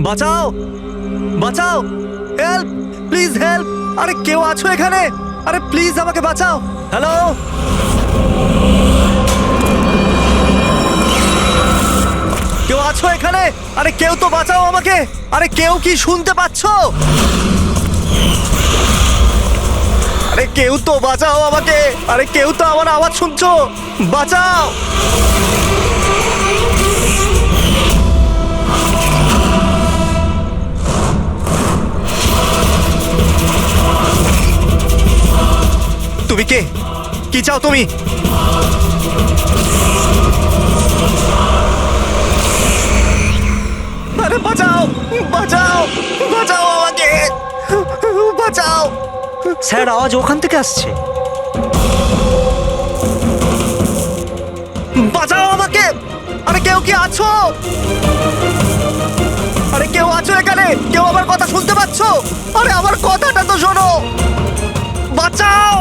বাঁচাও, বাঁচাও, help, please help. আরে কেউ আছো এখানে? আরে প্লিজ আমাকে বাঁচাও। হ্যালো, কেউ আছো এখানে? আরে কেউ তো বাঁচাও আমাকে। আরে কেউ কি শুনতে পাচ্ছো? আরে কেউ তো বাঁচাও আমাকে। আরে কেউ তো আমার আওয়াজ শুনছো? বাঁচাও। তুমি কে? কি চাও তুমি? আরে বাঁচাও, বাঁচাও, বাঁচাও আমাকে, বাঁচাও। স্যার, আওয়াজ ওখান থেকে আসছে। বাঁচাও আমাকে। আরে কেউ কি আছো? আরে কেউ আছো এখানে? কেউ আমার কথা শুনতে পাচ্ছো? আরে আমার কথাটা তো শোনো। বাঁচাও।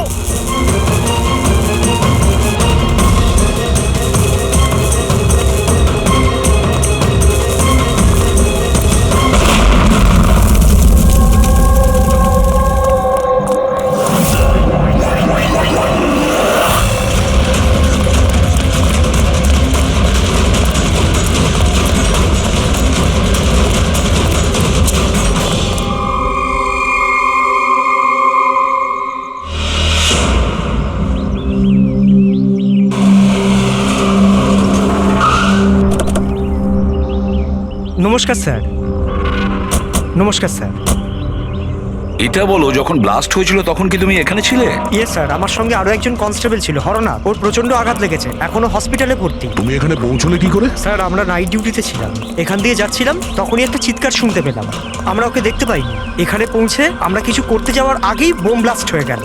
নমস্কার স্যার। নমস্কার স্যার। এটা বলো, যখন ব্লাস্ট হয়েছিল তখন কি তুমি এখানে ছিলে? ইয়ে স্যার, আমার সঙ্গে আরো একজন কনস্টেবল ছিল, হরনা। ওর প্রচন্ড আঘাত লেগেছে, এখনো হসপিটালে ভর্তি। তুমি এখানে পৌঁছলে কি করে? স্যার, আমরা নাইট ডিউটিতে ছিলাম, এখান দিয়ে যাচ্ছিলাম, তখনই একটা চিৎকার শুনতে পেলাম। আমরা ওকে দেখতে পাইনি। এখানে পৌঁছে আমরা কিছু করতে যাওয়ার আগেই বোম ব্লাস্ট হয়ে গেল।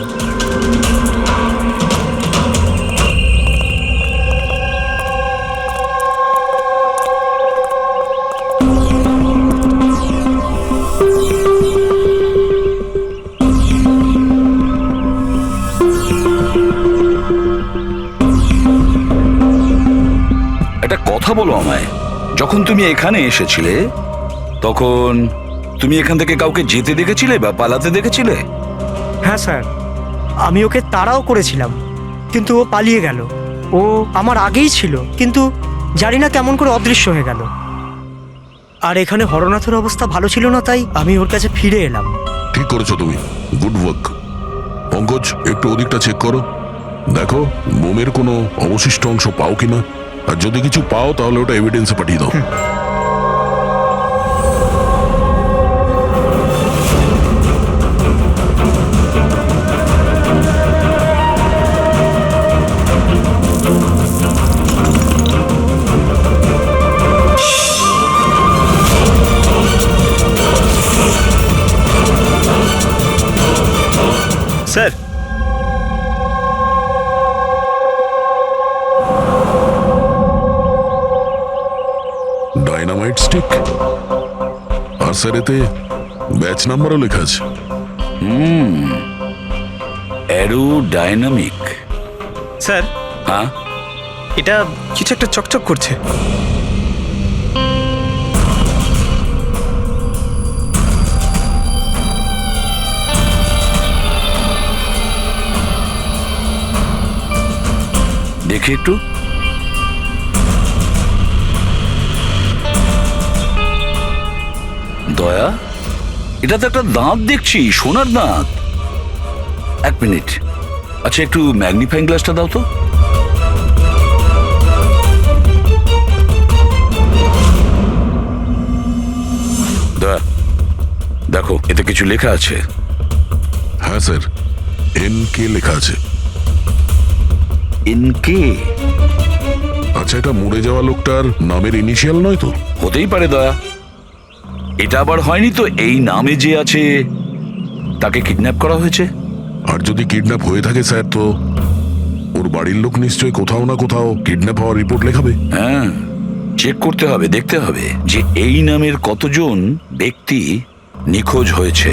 একটা কথা বলো আমায়, যখন তুমি এখানে এসেছিলে তখন তুমি এখান থেকে কাউকে যেতে দেখেছিলে বা পালাতে দেখেছিলে? হ্যাঁ স্যার, আমি ওকে তাড়াও করেছিলাম, কিন্তু ও পালিয়ে গেল। ও আমার আগেই ছিল, কিন্তু জানি না কেমন করে অদৃশ্য হয়ে গেল। আর এখানে হরনাথের অবস্থা ভালো ছিল না, তাই আমি ওর কাছে ফিরে এলাম। ঠিক করেছো তুমি, গুড ওয়ার্ক। পঙ্কজ, একটু ওদিকটা চেক করো, দেখো বোমের কোনো অবশিষ্ট অংশ পাও কিনা। আর যদি কিছু পাও তাহলে ওটা এভিডেন্সে পাঠিয়ে দাও। স্যার, ডাইনামাইট স্টিক, আর স্যার এতে ব্যাচ নাম্বারও লেখা আছে। অ্যারোডাইনামিক। স্যার হ্যাঁ, এটা কিছু একটা চকচক করছে। দেখি একটু। দয়া, এটা তো একটা দাঁত দেখছি, সোনার দাঁত। এক মিনিট, আচ্ছা একটু ম্যাগনিফাইং গ্লাসটা দাও তো। দয়া, দেখো এতে কিছু লেখা আছে। হ্যাঁ স্যার, NK লেখা আছে। এনকে? আচ্ছা, এটা মরে যাওয়া লোকটার নামের ইনিশিয়াল নয় তো? হতেই পারে দয়া। এটা আবার হয়নি তো এই নামে যে আছে তাকে কিডন্যাপ করা হয়েছে? আর যদি কিডন্যাপ হয়ে থাকে স্যার, তো ওর বাড়ির লোক নিশ্চয়ই কোথাও না কোথাও কিডন্যাপ হওয়ার রিপোর্ট লেখাবে। হ্যাঁ, চেক করতে হবে, দেখতে হবে যে এই নামের কতজন ব্যক্তি নিখোঁজ হয়েছে।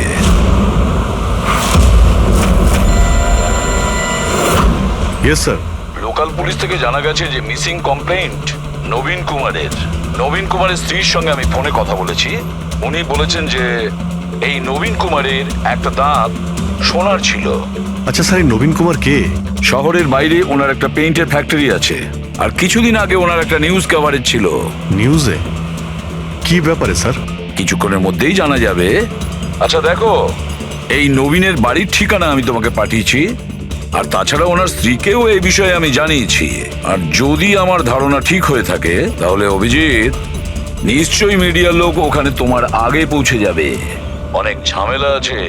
Yes sir. লোকাল পুলিশ থেকে জানা গেছে যে মিসিং কমপ্লেন্ট নবীন কুমারের। নবীন কুমারের স্ত্রীর সঙ্গে আমি ফোনে কথা বলেছি। উনি বলেছেন যে এই নবীন কুমারের একটা দাঁত সোনার ছিল। আচ্ছা স্যার, এই নবীন কুমার কে? শহরের বাইরে ওনার একটা পেইন্টের ফ্যাক্টরি আছে, আর কিছুদিন আগে ওনার একটা নিউজ কভারেজ ছিল। নিউজে? কি ব্যাপারে স্যার? কিছুক্ষণের মধ্যেই জানা যাবে। আচ্ছা দেখো, এই নবীনের বাড়ির ঠিকানা আমি তোমাকে পাঠিয়েছি, আর তাছাড়া ওনার স্ত্রীকেও এই বিষয়ে আমি জানিয়েছি। আর যদি আমার ধারণা ঠিক হয়ে থাকে তাহলে অভিজিৎ, নিশ্চয়ই মিডিয়ার লোক ওখানে তোমার আগে পৌঁছে যাবে। অনেক ঝামেলা আছে,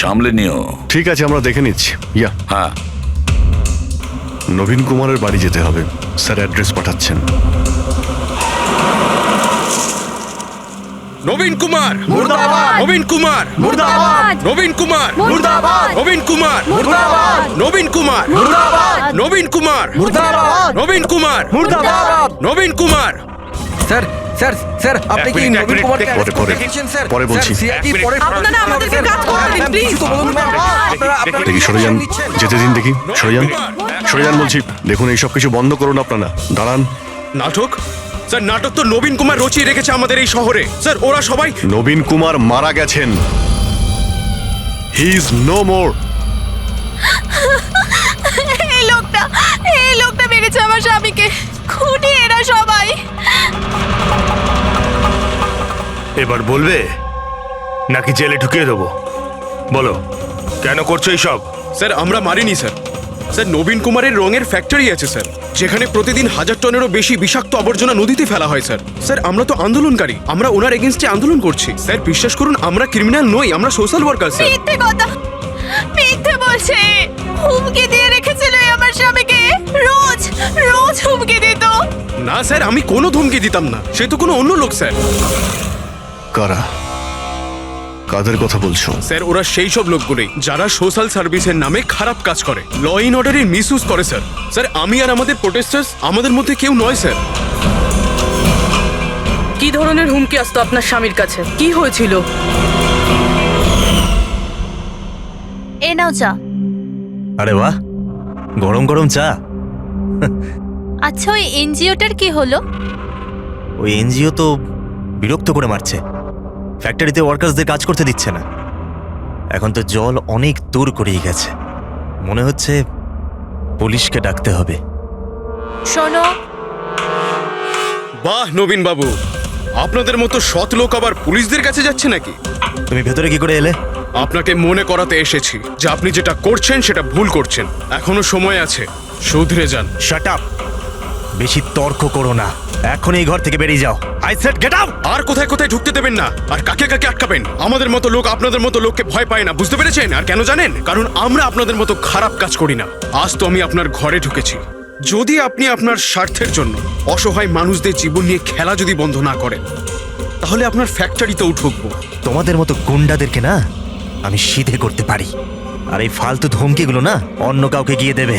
সামলে নিও। ঠিক আছে, আমরা দেখে নিচ্ছি। ইয়া, হ্যাঁ। নবীন কুমারের বাড়ি যেতে হবে। স্যার অ্যাড্রেস পাঠাচ্ছেন। নবীন কুমার মুর্দাবাদ! নবীন কুমার মুর্দাবাদ! নবীন কুমার মুর্দাবাদ! নবীন কুমার মুর্দাবাদ! নবীন কুমার মুর্দাবাদ! নবীন কুমার মুর্দাবাদ! নবীন কুমার মুর্দাবাদ! নবীন কুমার স্যার স্যার স্যার আপনি কি নবীন কুমারকে পরে, arrest পরে। দেখেছেন স্যার? পরে বলছি। স্যার, CID পরে আপনারা আমাদেরকে কাজ করতে দিন, প্লিজ। আপনারা দেখি সরে যান, যেতে দিন দেখি। সরে যান, সরে যান বলছি। দেখুন, এইসব কিছু বন্ধ করুন আপনারা। দাঁড়ান। নাটক? স্যার, নাটক তো নবীন কুমার রচিয়ে রেখেছে আমাদের এই শহরে। স্যার, ওরা সবাই নবীন কুমার মারা গেছেন। He is no more. এই লোকটা মেরেছে আমার স্বামীকে। খুনি এরা সবাই। এবার বলবে নাকি জেলে ঢুকিয়ে দেবো? বলো, কেন করছো এইসব? স্যার, আমরা মারিনি স্যার। স্যার, নবীন কুমারের রঙের ফ্যাক্টরি আছে স্যার, যেখানে প্রতিদিন 1000 টনেরও বেশি বিষাক্ত আবর্জনা নদীতে ফেলা হয় স্যার। স্যার, আমরা তো আন্দোলনকারী, আমরা ওনার এগেনস্টে আন্দোলন করছি। স্যার, বিশ্বাস করুন, আমরা ক্রিমিনাল নই, আমরা সোশ্যাল ওয়ার্কার স্যার। মিথ্যে কথা, মিথ্যে বলছে। হুমকি দিয়ে রেখেছিল আমার স্বামীকে। রোজ রোজ হুমকি দিত। না স্যার, আমি কোনো ধমকি দিতাম না, সে তো কোনো অন্য লোক স্যার। কারা? কাদের কথা বলছো? স্যার, ওরা সেই সব লোকগুলোই যারা সোশ্যাল সার্ভিসের নামে খারাপ কাজ করে, ল ইন অর্ডারের মিসইউজ করে স্যার। স্যার, আমি আর আমাদের প্রোটেস্টার্স আমাদের মধ্যে কেউ নয় স্যার। কি ধরনের হুমকি আসতো আপনার স্বামীর কাছে? কি হয়েছিল? এ নাও চা। আরে বাহ, গরম গরম চা। আচ্ছা, ওই এনজিওটার কি হলো? ওই এনজিও তো বিরক্ত করে মারছে, ফ্যাক্টরিতে ওয়ার্কার্সদের কাজ করতে দিচ্ছে না। এখন তো জল অনেক দূর করিয়ে গেছে, মনে হচ্ছে পুলিশকে ডাকতে হবে। শোনো, বাহ নবীন বাবু, আপনাদের মতো সৎ লোক আবার পুলিশদের কাছে যাচ্ছে নাকি? তুমি ভেতরে কি করে এলে? আপনাকে মনে করাতে এসেছি যে আপনি যেটা করছেন সেটা ভুল করছেন। এখনো সময় আছে, শুধরে যান। Shut up! বেশি তর্ক করো না, এখন এই ঘর থেকে বেরিয়ে যাও। I said get out! আর কোথায় কোথায় ঢুকতে দেবেন না, আর কাকে কাকে আটকাবেন। আমাদের মতো লোক আপনাদের মতো লোককে ভয় পায় না, বুঝতে পেরেছেন? আর কেন জানেন? কারণ আমরা আপনাদের মতো খারাপ কাজ করি না। আজ তো আমি আপনার ঘরে ঢুকেছি। যদি আপনি আপনার স্বার্থের জন্য অসহায় মানুষদের জীবন নিয়ে খেলা যদি বন্ধ না করেন, তাহলে আপনার ফ্যাক্টরিতেও ঢুকবো। তোমাদের মতো গুন্ডাদেরকে না আমি সিধে করতে পারি, আর এই ফালতু ধমকিগুলো না অন্য কাউকে গিয়ে দেবে।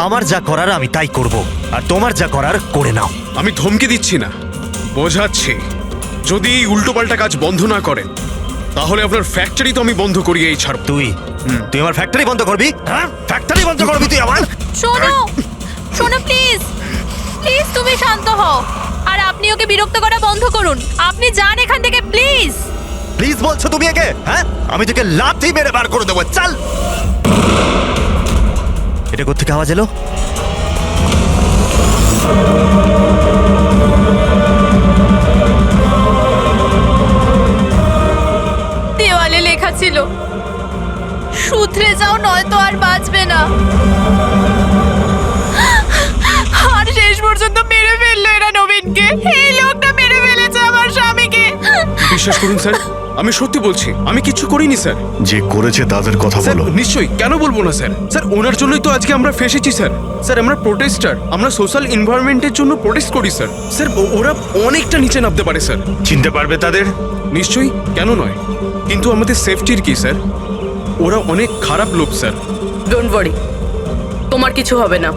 আমার যা করার আমি তাই করব, আর তোমার যা করার করে নাও। আমি ধমকি দিচ্ছি না, বোঝাচ্ছি। যদি এই উল্টোপাল্টা কাজ বন্ধ না করেন, তাহলে আপনার ফ্যাক্টরি তো আমি বন্ধ করিয়েই ছাড়ব। তুই আমার ফ্যাক্টরি বন্ধ করবি? হ্যাঁ, ফ্যাক্টরি বন্ধ করবি তুই আমার? শোনো, শোনো প্লিজ, প্লিজ তুমি শান্ত হও। আর আপনি ওকে বিরক্ত করা বন্ধ করুন। আপনি যান এখান থেকে প্লিজ। প্লিজ বলছো তুমি একে? হ্যাঁ, আমি তোকে লাথি মেরে বার করে দেবো। চল! এটা কোত্থেকে আওয়াজ এলো? দেওয়ালে লেখা ছিল, শুধরে যাও নয়তো আর বাঁচবে না। আর শেষ পর্যন্ত মেরে ফেললো এরা নবীনকে। এই লোকটা মেরে ফেলেছে আমার স্বামীকে। বিশ্বাস করুন স্যার, আমি সত্যি বলছি, আমি কিচ্ছু করিনি স্যার। যে করেছে তাদের কথা স্যার, বলো। নিশ্চয়ই, কেন বলবো না স্যার। স্যার, ওনার জন্যই তো আজকে আমরা ফেসেছি স্যার। স্যার, আমরা প্রোটেস্টার, আমরা সোশ্যাল এনভায়রনমেন্টের জন্য প্রোটেস্ট করি স্যার। স্যার, ওরা অনেকটা নিচে নামতে পারে স্যার। চিনতে পারবে তাদের? নিশ্চয়ই, কেন নয়, কিন্তু আমাদের সেফটির কি স্যার? ওরা অনেক খারাপ লোক স্যার। ডোন্ট ওয়ারি, তোমার কিছু হবে না।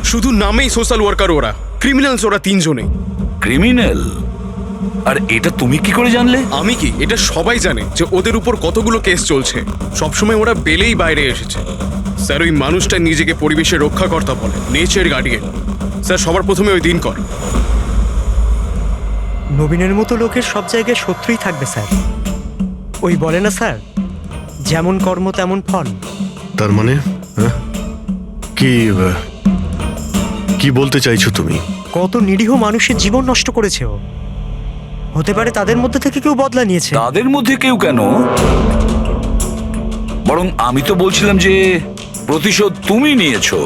শুধু নামেই সোশ্যাল ওয়ার্কার, ওরা ক্রিমিনালস, ওরা তিনজনেই। ক্রিমিনাল? আর এটা তুমি কি করে জানলে? আমি কি, এটা সবাই জানে যে ওদের উপর কতগুলো কেস চলছে। সবসময় ওরা বেলেই বাইরে এসেছে স্যার। ওই মানুষটা নিজেকে পরিবেশের রক্ষাকর্তা বলে, নেচার গার্ডিয়ান। স্যার, সবার প্রথমে ওই দিনকর, নবীনের মতো লোকের সব জায়গায় শত্রুই থাকবে স্যার। ওই বলে না স্যার, যেমন কর্ম তেমন ফল। তার মানে হ্যাঁ? কি বলতে চাইছো তুমি? কত নিরীহ মানুষের জীবন নষ্ট করেছে ও। হতে পারে তাদের মধ্যে থেকে কেউ বদলা নিয়েছে। তাদের মধ্যে কেউ কেন, বরং আমি তো বলছিলাম যে প্রতিশোধ তুমি নিয়েছো,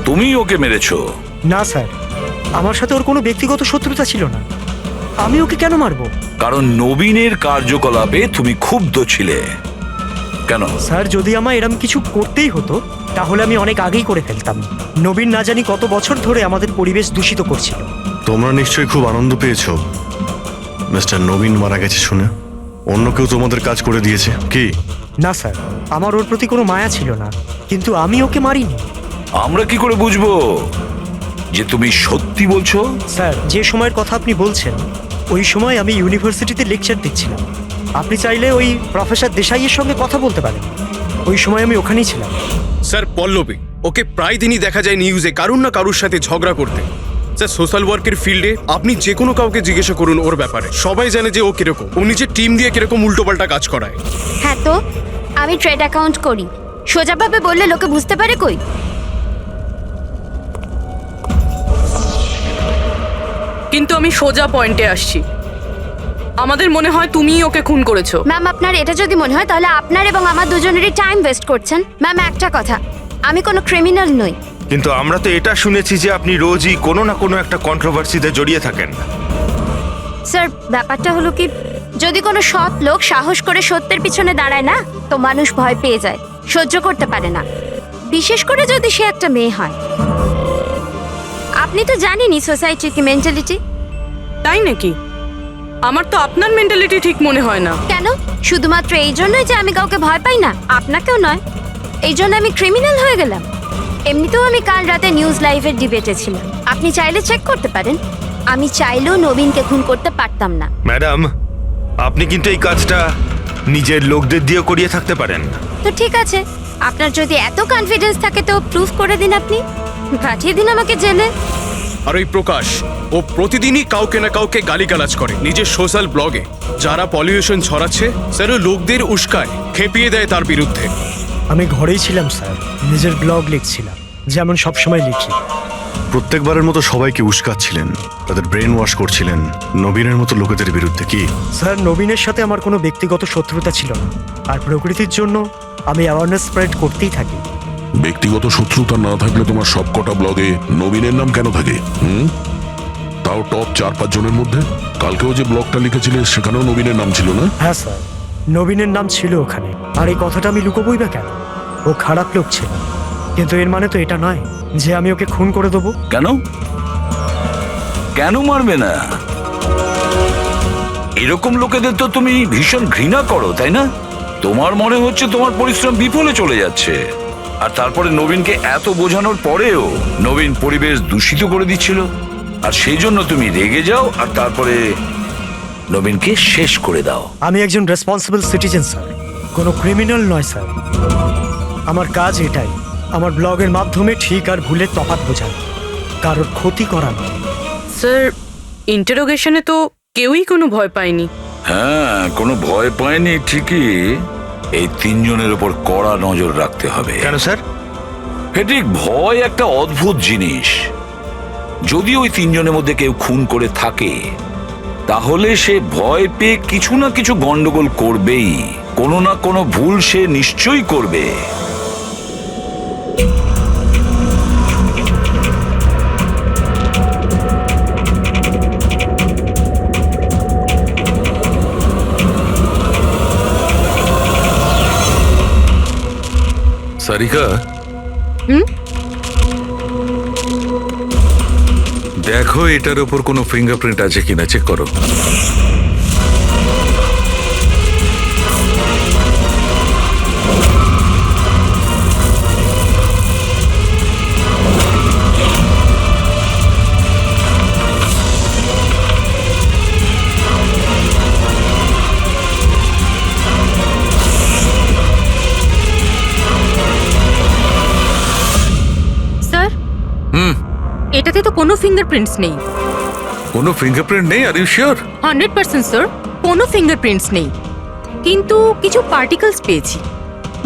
তুমি ওকে মেরেছো। না স্যার, আমার সাথে ওর কোনো ব্যক্তিগত শত্রুতা ছিল না। আমি ওকে কেন মারবো? কারণ নবীনের কার্যকলাপে তুমি ক্ষুব্ধ ছিলে। কেন? স্যার, যদি আমায় এরম কিছু করতেই হতো তাহলে আমি অনেক আগেই করে ফেলতাম। নবীন না জানি কত বছর ধরে আমাদের পরিবেশ দূষিত করছিল। তোমরা নিশ্চয়ই খুব আনন্দ পেয়েছো মিস্টার নবীন মারা গেছে শুনে। অন্য কেউ তোমাদের কাজ করে দিয়েছে কি? না স্যার, আমার ওর প্রতি কোনো মায়া ছিল না, কিন্তু আমি ওকে মারিনি। আমরা কি করে বুঝবো যে তুমি সত্যি বলছো? স্যার, যে সময়ের কথা আপনি বলছেন ওই সময় আমি ইউনিভার্সিটিতে লেকচার দিচ্ছিলাম। আপনি চাইলে ওই প্রফেসর দেশাইয়ের সঙ্গে কথা বলতে পারেন। ওই সময় আমি ওখানেই ছিলাম। স্যার, পল্লবী ওকে প্রায় দিনই দেখা যায় নিউজে কারুর না কারুর সাথে ঝগড়া করতে। স্যার, সোশ্যাল ওয়ার্কের ফিল্ডে আপনি যে কোনো কাউকে জিজ্ঞাসা করুন ওর ব্যাপারে, সবাই জানে যে ও কিরকম। ও নিজের টিম দিয়ে কিরকম উল্টোপাল্টা কাজ করায়। হ্যাঁ তো, আমি ট্রেড অ্যাকাউন্ট করি। সোজাভাবে বললে লোকে বুঝতে পারে কই। কিন্তু আমি সোজা পয়েন্টে আসছি। আমাদের মনে হয় তুমিই ওকে খুন করেছো। ম্যাম, আপনার এটা যদি মনে হয় তাহলে আপনার এবং আমার দুজনেরই টাইম ওয়েস্ট করছেন। ম্যাম, একটা কথা, আমি কোনো ক্রিমিনাল নই। কিন্তু আমরা তো এটা শুনেছি যে আপনি রোজই কোনো না কোনো একটা কন্ট্রোভার্সিতে জড়িয়ে থাকেন। স্যার, ব্যাপারটা হলো কি, যদি কোনো সৎ লোক সাহস করে সত্যের পিছনে দাঁড়ায় না, তো মানুষ ভয় পেয়ে যায়, সহ্য করতে পারে না, বিশেষ করে যদি সে একটা মেয়ে হয়। আপনি তো জানেনই সোসাইটির কি মেন্টালিটি। তাই নাকি? আমার তো আপনার মেন্টালিটি ঠিক মনে হয় না। কেন? শুধুমাত্র এই জন্যই যে আমি কাউকে ভয় পাই না? আপনাকেও নয়। এই জন্য আমি ক্রিমিনাল হয়ে গেলাম? এমনিতেও আমি কাল রাতে নিউজ লাইভের ডিবেটে ছিলাম, আপনি চাইলে চেক করতে পারেন। আমি চাইলেও নবীনকে খুন করতে পারতাম না। ম্যাডাম, আপনি কিন্তু এই কাজটা নিজের লোকদের দিয়ে করিয়ে থাকতে পারেন। তো ঠিক আছে, আপনার যদি এত কনফিডেন্স থাকে তো প্রুফ করে দিন, আপনি পাঠিয়ে দিন আমাকে জেলে। আর ওই প্রকাশ, ও প্রতিদিনই কাউকে না কাউকে গালিগালাজ করে নিজের সোশ্যাল ব্লগে। যারা পলিউশন ছড়াচ্ছে স্যার, ও লোকদের উস্কায়, খেপিয়ে দেয় তার বিরুদ্ধে। আমি ঘরেই ছিলাম স্যার, নিজের ব্লগ লিখছিলাম, যেমন সবসময় লিখি। প্রত্যেকবারের মতো সবাইকে উস্কাচ্ছিলেন, তাদের ব্রেন ওয়াশ করছিলেন নবীনের মতো লোকেদের বিরুদ্ধে কি? স্যার, নবীনের সাথে আমার কোনো ব্যক্তিগত শত্রুতা ছিল না, আর প্রকৃতির জন্য আমি অ্যাওয়ারনেস স্প্রেড করতেই থাকি। ব্যক্তিগত শত্রুতা না থাকলে তোমার সবকটা ব্লগে নবীনের নাম কেন থাকে? তাও টপ 4-5 জনের মধ্যে। কালকেও যে ব্লগটা লিখেছিলে সেখানেও নবীনের নাম ছিল না? হ্যাঁ স্যার, নবীনের নাম ছিল ওখানে। আর এই কথাটা আমি লুকোবই বা কেন? ও খারাপ লোক ছিল, কিন্তু এর মানে তো এটা নয় যে আমি ওকে খুন করে দেবো। কেন? কেন মারবে না? এরকম লোকেদের তো তুমি ভীষণ ঘৃণা করো, তাই না? তোমার মনে হচ্ছে তোমার পরিশ্রম বিফলে চলে যাচ্ছে, আর তারপরে নবীনকে এত বোঝানোর পরেও নবীন পরিবেশ দূষিত করে দিচ্ছিল, আর সেই জন্য তুমি রেগে যাও আর তারপরে নবীনকে শেষ করে দাও। আমি একজন রেসপন্সিবল সিটিজেন স্যার, কোনো ক্রিমিনাল নয় স্যার। আমার কাজ এটাই, আমার ব্লগের মাধ্যমে ঠিক আর ভুলের তফাৎ বোঝানো, কারোর ক্ষতি করা নয়। স্যার, ইন্টারোগেশনে তো কেউই কোনো ভয় পায়নি। হ্যাঁ, কোনো ভয় পায়নি ঠিকই। এই 3 জনের উপর কড়া নজর রাখতে হবে। কেন স্যার? ঠিক, ভয় একটা অদ্ভুত জিনিস। যদি ওই 3 জনের মধ্যে কেউ খুন করে থাকে তাহলে সে ভয় পেয়ে কিছু না কিছু গন্ডগোল করবেই, কোনো না কোনো ভুল সে নিশ্চয়ই করবে। সারিকা, দেখো এটার উপর কোনো ফিঙ্গারপ্রিন্ট আছে কিনা চেক করো। স্যার, এটাতে তো কোনো ফিঙ্গারপ্রিন্টস নেই। কোনো ফিঙ্গারপ্রিন্ট নেই? Are you sure? 100% স্যার, কোনো ফিঙ্গারপ্রিন্টস নেই, কিন্তু কিছু পার্টিকেলস পেয়েছি।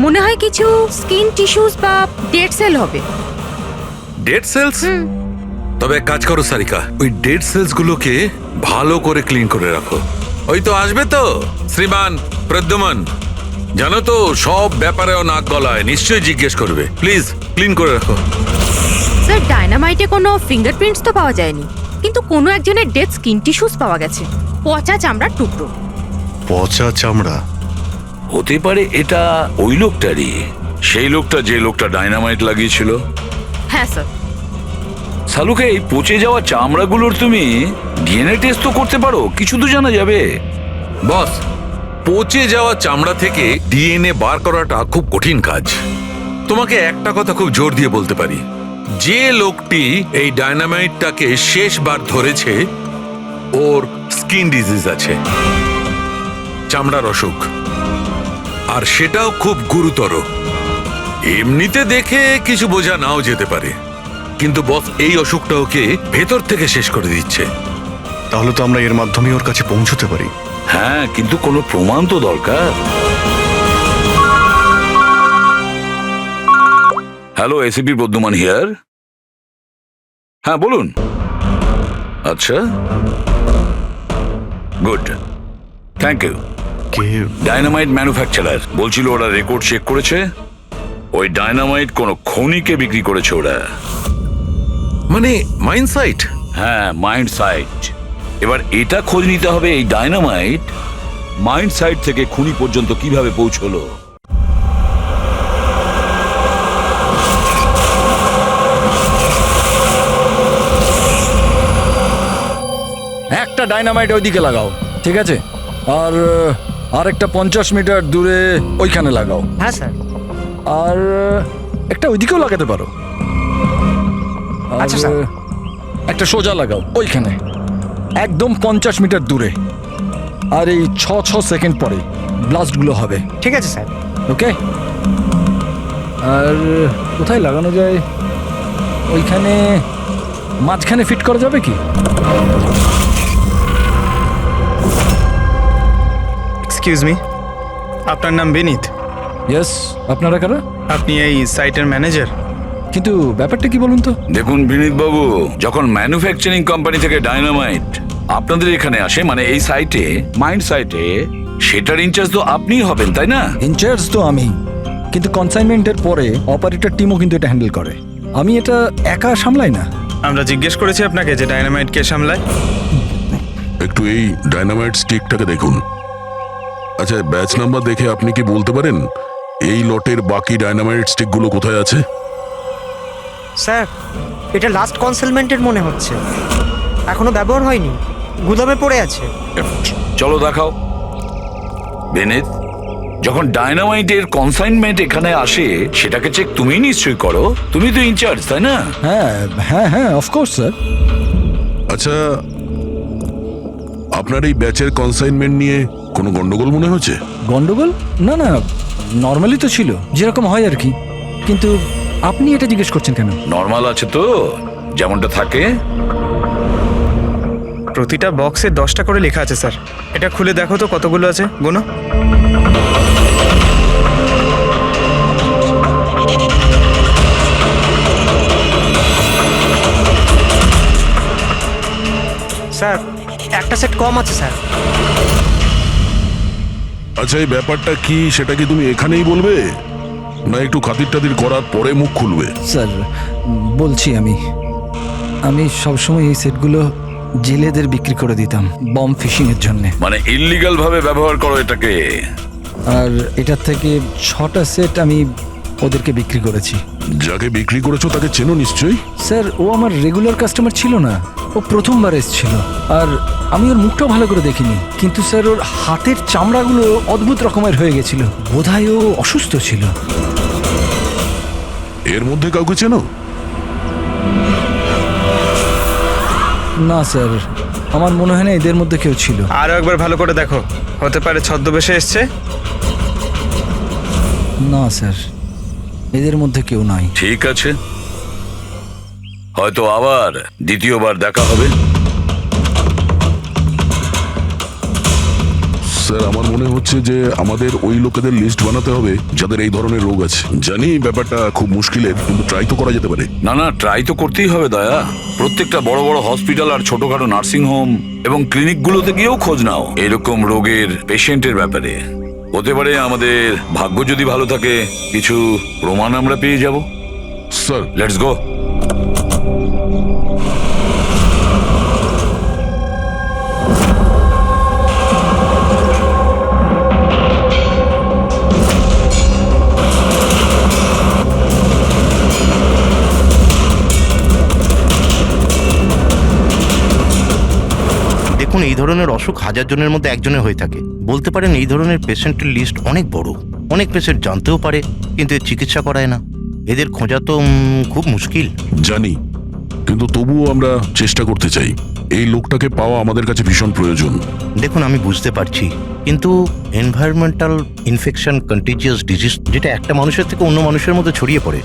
মনে হয় কিছু স্কিন টিস্যুস বা ডেড সেল হবে। Dead cells? তবে এক কাজ করো সারিকা, ওই ডেড সেলস গুলোকে ভালো করে ক্লিন করে রাখো। ওই তো আসবে তো শ্রীমান প্রদ্যুমন, জানো তো সব ব্যাপারেও নাক গলায়, নিশ্চয়ই জিজ্ঞেস করবে। প্লিজ ক্লিন করে রাখো। স্যার, ডায়নামাইটে কোনো ফিঙ্গারপ্রিন্টস তো পাওয়া যায়নি, কিন্তু কোনো একজনের ডেড স্কিন টিস্যুস পাওয়া গেছে, পচা চামড়ার টুকরো। পচা চামড়া? হতে পারে এটা ওই লোকটারই, সেই লোকটা যে লোকটা ডাইনামাইট লাগিয়েছিল। হ্যাঁ স্যার। সালুকে এই পচে যাওয়া চামড়াগুলোর তুমি ডিএনএ টেস্ট তো করতে পারো, কিছু তো জানা যাবে। বস, পচে যাওয়া চামড়া থেকে ডিএনএ বার করাটা খুব কঠিন কাজ। তোমাকে একটা কথা খুব জোর দিয়ে বলতে পারি, যে লোকটি এই ডায়নামাইটটাকে শেষবার ধরেছে ওর স্কিন ডিজিজ আছে, চামড়ার অসুখ, আর সেটাও খুব গুরুতর। এমনিতে দেখে কিছু বোঝা নাও যেতে পারে, কিন্তু বস এই অসুখটা ওকে ভেতর থেকে শেষ করে দিচ্ছে। তাহলে তো আমরা এর মাধ্যমে ওর কাছে পৌঁছতে পারি। হ্যাঁ, কিন্তু কোনো প্রমাণ তো দরকার। Hello, ACP Pradyuman here. হ্যাঁ বলুন। আচ্ছা, গুড, থ্যাংক ইউ। কে? ডায়নামাইট ম্যানুফ্যাকচারার বলছিল ওরা রেকর্ড চেক করেছে, ওই ডায়নামাইট কোনো খনিকে বিক্রি করেছে ওরা। মানে মাইন্ড সাইট? হ্যাঁ, মাইন্ড সাইট। এবার এটা খোঁজ নিতে হবে এই ডায়নামাইট মাইন্ড সাইট থেকে খুনি পর্যন্ত কিভাবে পৌঁছলো। একটা ডাইনামাইট ওইদিকে লাগাও, ঠিক আছে? আর আরেকটা 50 মিটার দূরে ওইখানে লাগাও। হ্যাঁ স্যার। আর একটা ওইদিকেও লাগাতে পারো। আচ্ছা স্যার। একটা সোজা লাগাও ওইখানে, একদম 50 মিটার দূরে। আর এই 6 সেকেন্ড পরে ব্লাস্টগুলো হবে। ঠিক আছে স্যার। ওকে। আর কোথায় লাগানো যায়? ওইখানে মাঝখানে ফিট করা যাবে কি? এক্সকিউজ মি, আপনার নাম বিনীত? ইয়েস। আপনারা কারা? আপনি এই সাইটের ম্যানেজার? কিন্তু ব্যাপারটা কি বলুন তো? দেখুন বিনীত বাবু, যখন ম্যানুফ্যাকচারিং কোম্পানি থেকে ডায়নামাইট আপনাদের এখানে আসে, মানে এই সাইটে, মাইন্ড সাইটে, সেটার ইনচার্জ তো আপনিই হবেন, তাই না? ইনচার্জ তো আমি, কিন্তু কনসাইনমেন্টের পরে অপারেটর টিমও কিন্তু এটা হ্যান্ডেল করে। আমি এটা একা সামলাই না। আমরা জিজ্ঞেস করেছি আপনাকে যে ডায়নামাইট কে সামলায়। একটু এই ডায়নামাইট স্টিকটাকে দেখুন। আচ্ছা, ব্যাচ নাম্বার দেখে আপনি কি বলতে পারেন এই লটের বাকি ডায়নামাইট স্টিকগুলো কোথায় আছে? স্যার, এটা লাস্ট কনসেলমেন্টের মনে হচ্ছে, এখনো ব্যবহার হয়নি, গুদামে পড়ে আছে। চলো দেখাও। বিনীত, যখন ডায়নামাইটের কনসাইনমেন্ট এখানে আসে সেটাকে চেক তুমি নিশ্চয়ই করো, তুমি তো ইনচার্জ, তাই না? হ্যাঁ হ্যাঁ হ্যাঁ, অফকোর্স স্যার। আচ্ছা, আপনার এই ব্যাচের কনসাইনমেন্ট নিয়ে কোনো গন্ডগোল মনে হচ্ছে? গন্ডগোল? না না, নর্মালি তো ছিল, যেরকম হয় আর কি। কিন্তু আপনি এটা জিজ্ঞেস করছেন কেন? নর্মাল আছে তো, যেমনটা থাকে। প্রতিটা বক্সে 10টা করে লেখা আছে স্যার। এটা খুলে দেখো তো কতগুলো আছে, গোনো। স্যার, একটা সেট কম আছে স্যার। আচ্ছা, এই ব্যাপারটা কি সেটা কি তুমি এখানেই বলবে, না একটু খাতির টাতির করার পরে মুখ খুলবে? স্যার বলছি, আমি সবসময় এই সেটগুলো জেলেদের বিক্রি করে দিতাম বম ফিশিং এর জন্য। মানে ইল্লিগাল ভাবে ব্যবহার করো এটাকে। আর এটার থেকে 6টা সেট আমি ওদেরকে বিক্রি করেছি। যাকে বিক্রি করেছো তাকে চেনো নিশ্চয়ই? স্যার, ও আমার রেগুলার কাস্টমার ছিল না, ও প্রথমবার এসেছিল। আর আমি ওর মুখটাও ভালো করে দেখিনি, কিন্তু স্যার ওর হাতের চামড়াগুলো অদ্ভুত রকমের হয়ে গেছিল, বোধহয় ও অসুস্থ ছিল। এর মধ্যে কাউকে চেনো? না স্যার, আমার মনে হয় না এদের মধ্যে কেউ ছিল। আরো একবার ভালো করে দেখো, হতে পারে ছদ্মবেশে এসছে। না স্যার, এদের মধ্যে কেউ নাই। ঠিক আছে, হয়তো আবার দ্বিতীয়বার দেখা হবে। স্যার আমার মনে হচ্ছে যে আমাদের ওই লোকেদের লিস্ট বানাতে হবে যাদের এই ধরনের রোগ আছে। জানি ব্যাপারটা খুব মুশকিলের, কিন্তু ট্রাই তো করা যেতে পারে। না না, ট্রাই তো করতেই হবে দয়া। প্রত্যেকটা বড় বড় হসপিটাল আর ছোটখাটো নার্সিং হোম এবং ক্লিনিকগুলোতে গিয়েও খোঁজ নাও এরকম রোগের পেশেন্টের ব্যাপারে। হতে পারে আমাদের ভাগ্য যদি ভালো থাকে কিছু প্রমাণ আমরা পেয়ে যাব। Sir let's go. দেখুন, এই ধরনের অসুখ 1000 জনের মধ্যে একজনের হয়ে থাকে। বলতে পারেন এই ধরনের পেশেন্টের লিস্ট অনেক বড়। অনেক পেশেন্ট জানতেও পারে কিন্তু এর চিকিৎসা করায় না। এদের খোঁজা তো খুব মুশকিল। জানি, কিন্তু তবুও আমরা চেষ্টা করতে চাই। এই লোকটাকে পাওয়া আমাদের কাছে ভীষণ প্রয়োজন। দেখুন, আমি বুঝতে পারছি, কিন্তু এনভায়রনমেন্টাল ইনফেকশন কন্টিজিয়াস ডিজিজ, যেটা একটা মানুষের থেকে অন্য মানুষের মধ্যে ছড়িয়ে পড়ে,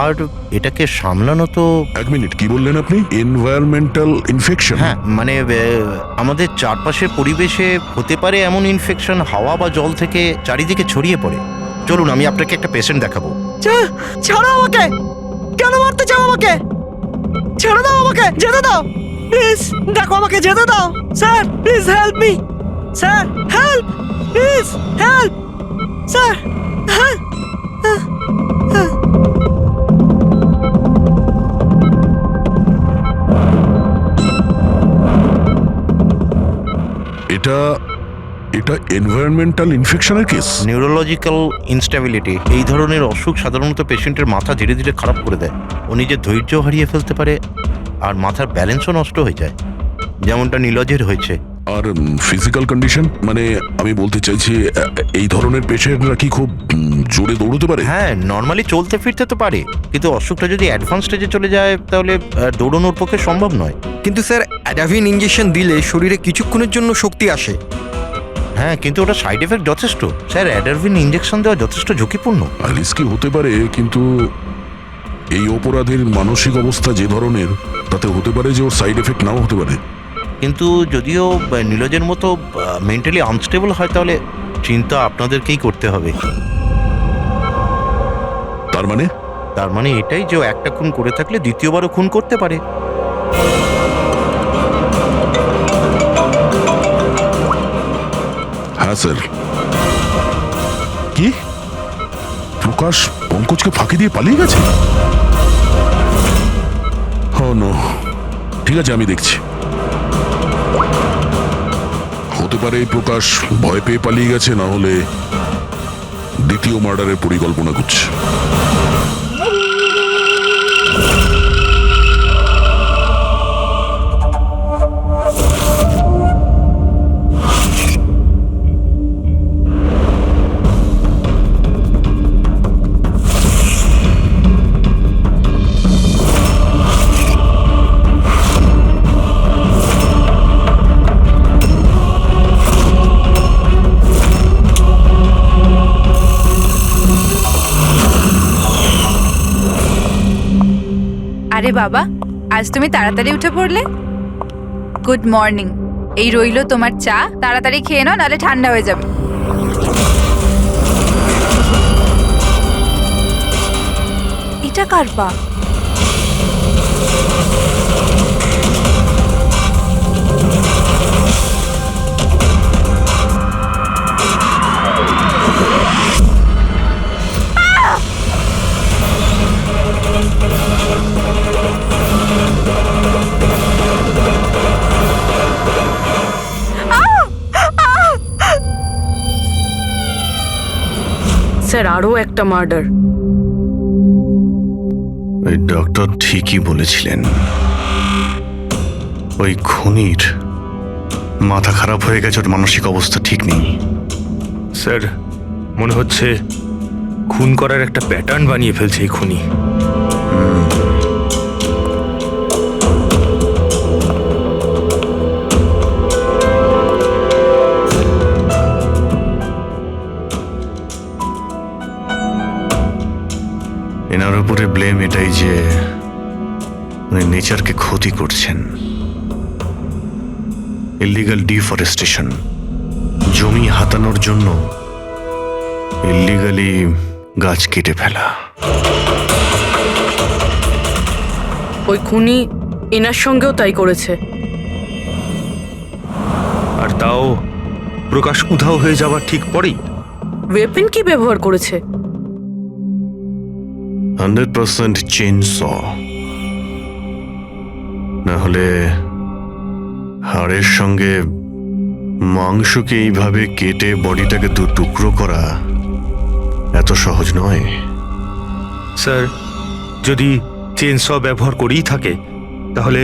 আর এটাকে সামলানো তো। এক মিনিট, কি বললেন আপনি? Environmental infection? হ্যাঁ, মানে আমাদের চারপাশের পরিবেশে হতে পারে এমন ইনফেকশন হাওয়া বা জল থেকে চারিদিকে ছড়িয়ে পড়ে। চলুন, আমি আপনাকে একটা পেশেন্ট দেখাবো। ছাড়ো আমাকে! কেন মারতে চাও আমাকে? ছেড়ে দাও আমাকে, যেতে দাও প্লিজ। দেখো, আমাকে যেতে দাও sir, please help me sir, help please, help sir, help. এটা এনভায়রনমেন্টাল ইনফেকশনের কেস। নিউরোলজিক্যাল ইনস্টেবিলিটি, এই ধরনের অসুখ সাধারণত পেশেন্টের মাথা ধীরে ধীরে খারাপ করে দেয়। ও নিজের ধৈর্য হারিয়ে ফেলতে পারে আর মাথার ব্যালেন্সও নষ্ট হয়ে যায়, যেমনটা নীলজের হয়েছে। আর ফিজিক্যাল কন্ডিশন, মানে আমি বলতে চাইছি এই ধরনের পেশেন্টরা কি খুব জোরে দৌড়তে পারে? হ্যাঁ, নর্মালি চলতে ফিরতে তো পারে, কিন্তু অসুখটা যদি অ্যাডভান্স স্টেজে চলে যায় তাহলে দৌড়ানোর পক্ষে সম্ভব নয়। কিন্তু স্যার, অ্যাডাভিন ইঞ্জেকশন দিলে শরীরে কিছুক্ষণের জন্য শক্তি আসে। হ্যাঁ, কিন্তু ওটা সাইড এফেক্ট যথেষ্ট। স্যার, অ্যাডারভিন ইঞ্জেকশন দেওয়া যথেষ্ট ঝুঁকিপূর্ণ। রিস্কি হতে পারে, কিন্তু এই অপরাধীর মানসিক অবস্থা যে ধরনের, তাতে হতে পারে যে ওর সাইড এফেক্ট নাও হতে পারে। কিন্তু যদিও নীলজের মতো মেন্টালি আনস্টেবল হয়, তাহলে চিন্তা আপনাদেরকেই করতে হবে। তার মানে এটাই যে ও একটা খুন করে থাকলে দ্বিতীয়বারও খুন করতে পারে। হ্যাঁ স্যার। কি প্রকাশ পঙ্কজকে ফাঁকি দিয়ে পালিয়ে গেছে? নো, ঠিক আছে, আমি দেখছি। হতে পারে এই প্রকাশ ভয় পেয়ে পালিয়ে গেছে, না হলে দ্বিতীয় মার্ডারের পরিকল্পনা করছে। আরে বাবা, আজ তুমি তাড়াতাড়ি উঠে পড়লে। Good morning. এই রইলো তোমার চা, তাড়াতাড়ি খেয়ে নাও, নাহলে ঠান্ডা হয়ে যাবে। এটা কার পা? স্যার, আরও একটা মার্ডার। ওই ডক্টর ঠিকই বলেছিলেন, ওই খুনির মাথা খারাপ হয়ে গেছে, ওর মানসিক অবস্থা ঠিক নেই। স্যার, মনে হচ্ছে খুন করার একটা প্যাটার্ন বানিয়ে ফেলছে এই খুনি। এনার উপরে ব্লেম এটাই যে উনি নেচারকে ক্ষতি করছেন। ইলিগাল ডিফরেস্টেশন, জমি হাতানোর জন্য ইল্লিগালি গাছ কেটে ফেলা। ওই খুনি এনার সঙ্গেও তাই করেছে। আর তাও প্রকাশ উধাও হয়ে যাওয়ার ঠিক পরেই। ওয়েপেন কি ব্যবহার করেছে? 100% চেইন স, না হলে হাড়ের সঙ্গে মাংসকে এইভাবে কেটে বডিটাকে দু টুকরো করা এত সহজ নয়। স্যার, যদি চেনস ব্যবহার করেই থাকে তাহলে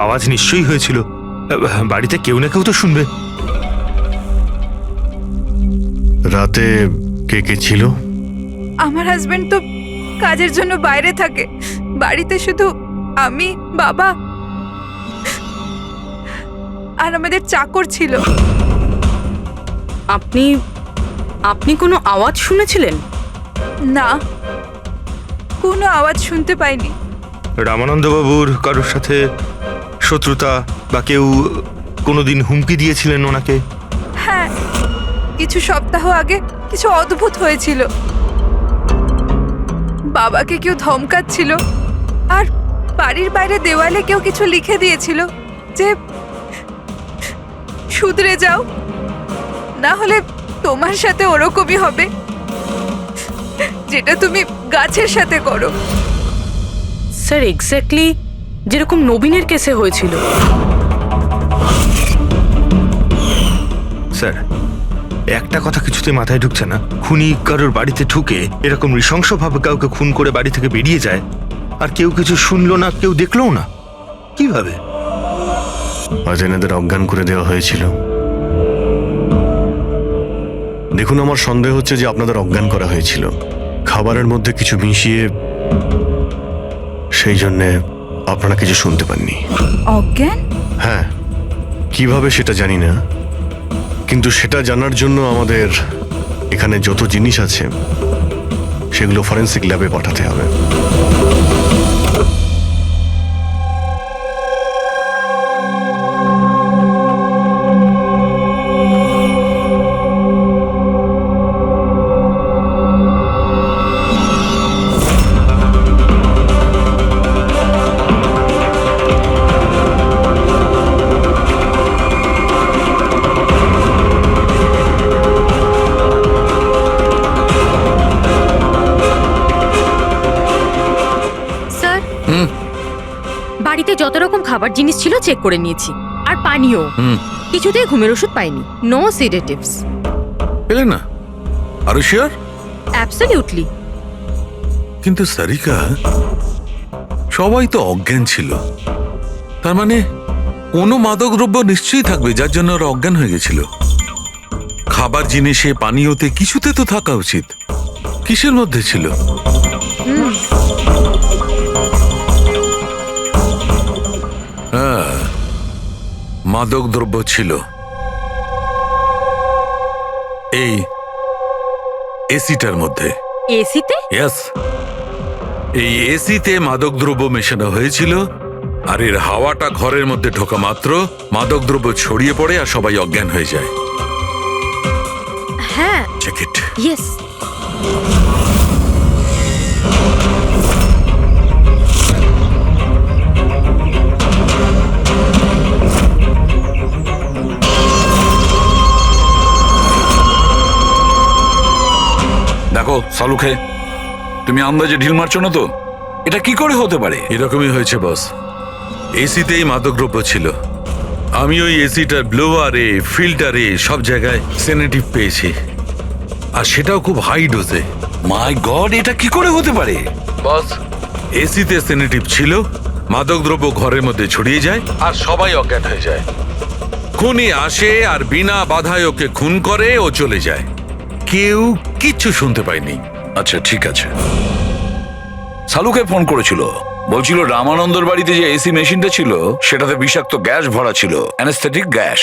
আওয়াজ নিশ্চয়ই হয়েছিল। বাড়িতে কেউ না কেউ তো শুনবে। রাতে কে কে ছিল? আমার হাজবেন্ড তো কাজের জন্য বাইরে থাকে, বাড়িতে শুধু আমি, বাবা আর আমাদের চাকর ছিল। আপনি আপনি কোনো আওয়াজ শুনেছিলেন? না, কোনো আওয়াজ শুনতে পাইনি। রামানন্দ বাবুর কারোর সাথে শত্রুতা বা কেউ কোনোদিন হুমকি দিয়েছিলেন ওনাকে? হ্যাঁ, কিছু সপ্তাহ আগে কিছু অদ্ভুত হয়েছিল। বাবাকে কেউ ধমকাচ্ছিল আর বাড়ির বাইরে দেওয়ালে কেউ কিছু লিখে দিয়েছিল যে শুধরে যাও, না হলে তোমার সাথে ওরকমই হবে যেটা তুমি গাছের সাথে করো। স্যার, এক্স্যাক্টলি যেরকম নবীনের কেসে হয়েছিল। স্যার, একটা কথা কিছুতে মাথায় ঢুকছে না। খুনি কারোর বাড়িতে ঢুকে এরকম নৃশংসভাবে কাউকে খুন করে বাড়ি থেকে বেরিয়ে যায়, আর কেউ কিছু শুনলো না, কেউ দেখলোও না। কিভাবে? আজ এনাদের অজ্ঞান করে দেওয়া হয়েছিল। দেখুন, আমার সন্দেহ হচ্ছে যে আপনাদের অজ্ঞান করা হয়েছিল খাবারের মধ্যে কিছু মিশিয়ে, সেই জন্যে আপনারা কিছু শুনতে পাননি। অজ্ঞান? হ্যাঁ, কিভাবে সেটা জানি না, কিন্তু সেটা জানার জন্য আমাদের এখানে যত জিনিস আছে সেগুলো ফরেন্সিক ল্যাবে পাঠাতে হবে। বাড়িতে যত রকম খাবার জিনিস ছিল চেক করে নিয়েছি, আর পানিও। কিছুতেই ঘুমের ওষুধ পাইনি। No sedatives. পেলে না? আরো শিওর? অ্যাবসলিউটলি। কিন্তু সারিকা, সবাই তো অজ্ঞান ছিল, তার মানে কোনো মাদক দ্রব্য নিশ্চয়ই থাকবে যার জন্য ওরা অজ্ঞান হয়ে গেছিল। খাবার জিনিসে, পানীয়তে, কিছুতে তো থাকা উচিত। কিসের মধ্যে ছিল? হ্যাঁ, মাদক দ্রব্য ছিল। এই এসিটার মধ্যে। এসিতে? ইয়েস, এই এসিতে মাদকদ্রব্য মেশানো হয়েছিল, আর এর হাওয়াটা ঘরের মধ্যে ঢোকা মাত্র মাদকদ্রব্য ছড়িয়ে পড়ে আর সবাই অজ্ঞান হয়ে যায়। হ্যাঁ। Check it. ইয়েস। দেখো সালুখে, তুমি আন্দাজে ঢিল মারছো না তো? এটা কি করে হতে পারে? এরকমই হয়েছে বস। এসিতেই মাদকদ্রব্য ছিল। আমি ওই এসিটার ব্লোয়ারে, ফিল্টারে, সব জায়গায় সেনেটিভ পেয়েছি, আর সেটাও খুব হাই ডোজে। মাই গড, এটা কি করে হতে পারে? বস, এসিতে সেনেটিভ ছিল, মাদকদ্রব্য ঘরের মধ্যে ছড়িয়ে যায় আর সবাই অজ্ঞান হয়ে যায়। খুনি আসে আর বিনা বাধায় ওকে খুন করে, ও চলে যায়। কেউ কিচ্ছু শুনতে পায়নি। আচ্ছা ঠিক আছে। সালুকে ফোন করেছিল, বলছিল রামানন্দর বাড়িতে যে এসি মেশিনটা ছিল সেটাতে বিষাক্ত গ্যাস ভরা ছিল, অ্যানেস্থেটিক গ্যাস।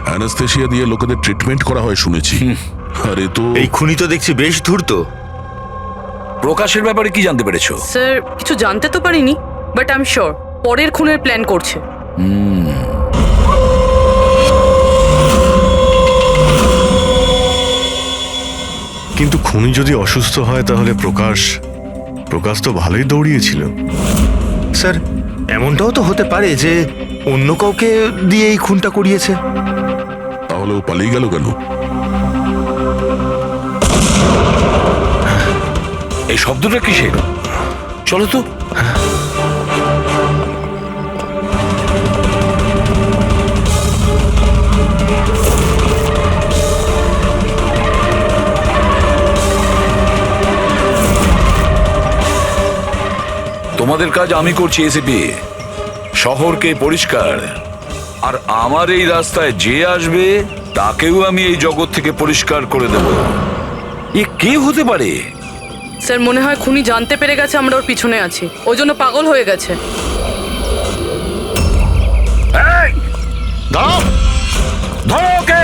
অ্যানেস্থেশিয়া দিয়ে লোকেদের ট্রিটমেন্ট করা হয় শুনেছি। আরে তো এই খুনি তো দেখছি বেশ ধূর্ত। প্রকাশের ব্যাপারে কি জানতে পেরেছো? স্যার কিছু জানতে তো পারিনি, বাট আই এম শিওর পরের খুনের প্ল্যান করছে। কিন্তু খুনি যদি অসুস্থ হয় তাহলে প্রকাশ তো ভালোই দৌড়িয়েছিল। স্যার এমনটাও তো হতে পারে যে অন্য কাউকে দিয়ে এই খুনটা করিয়েছে। তাহলে ও পালিয়ে গেল কেন? এই শব্দটা কিসের? চলো তো। তোমাদের কাজ আমি করছি এসিপি, শহরকে পরিষ্কার, আর আমার এই রাস্তায় যে আসবে তাকেও আমি এই জগৎ থেকে পরিষ্কার করে দেব। এ কে হতে পারে? স্যার মনে হয় খুনি জানতে পেরে গেছে আমরা ওর পিছনে আছি, ওই জন্য পাগল হয়ে গেছে। এই! দাঁড়াও! ধরো ওকে!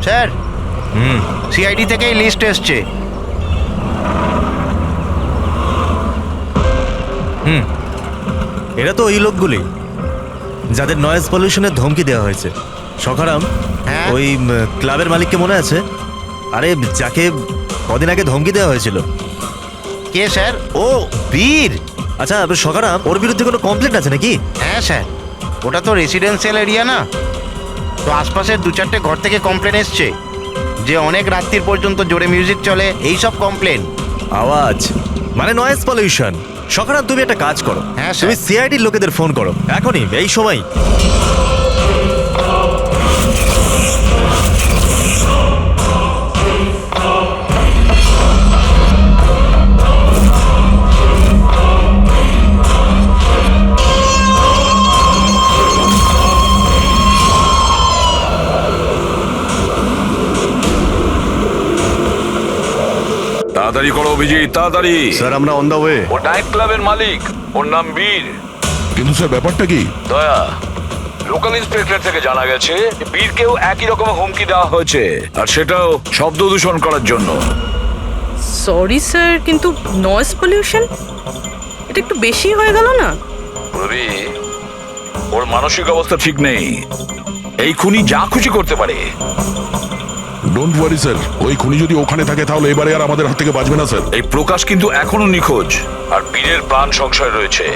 স্যার, সিআইডি থেকে লিস্ট এসছে। এরা তো ওই লোকগুলি যাদের নয়েজ পলিউশনের ধমকি দেওয়া হয়েছে। সখারাম, হ্যাঁ? ওই ক্লাবের মালিককে মনে আছে? আরে যাকে কদিন আগে ধমকি দেওয়া হয়েছিল। কে স্যার? ও বীর। আচ্ছা সখারাম, ওর বিরুদ্ধে কোনো কমপ্লেন্ট আছে নাকি? হ্যাঁ স্যার, ওটা তো রেসিডেন্সিয়াল এরিয়া না, তো আশপাশের 2-4টে ঘর থেকে কমপ্লেন এসছে যে অনেক রাত্রির পর্যন্ত জোরে মিউজিক চলে, এই সব কমপ্লেন। আওয়াজ মানে নয়েজ পলিউশন। সখারাম, তুমি একটা কাজ করো, হ্যাঁ, স্যার। তুমি সিআইডির লোকেদের ফোন করো এখনই, এই সময়। তাড়াতাড়ি করো অভিজিৎ, তাড়াতাড়ি। স্যার আমরা অন দা ওয়ে। ও নাইট ক্লাবের মালিক, ওর নাম বীর। কিন্তু স্যার ব্যাপারটা কি? দয়া, লোকাল ইন্সপেক্টর থেকে জানা গেছে বীরকেও একই রকমের হুমকি দেওয়া হয়েছে, আর সেটাও শব্দ দূষণ করার জন্য। সরি স্যার, কিন্তু নয়েজ পলিউশন এটা একটু বেশি হয়ে গেল না? রবি, ওর মানসিক অবস্থা ঠিক নেই, এই খুনি যা খুশি করতে পারে। ডোন্ট ওয়ারি স্যার, ওই খুনি যদি ওখানে থাকে তাহলে এবারে আর আমাদের হাত থেকে বাঁচবে না স্যার। এই প্রকাশ কিন্তু এখনো নিখোঁজ, আর বীরের প্রাণ সংশয় রয়েছে।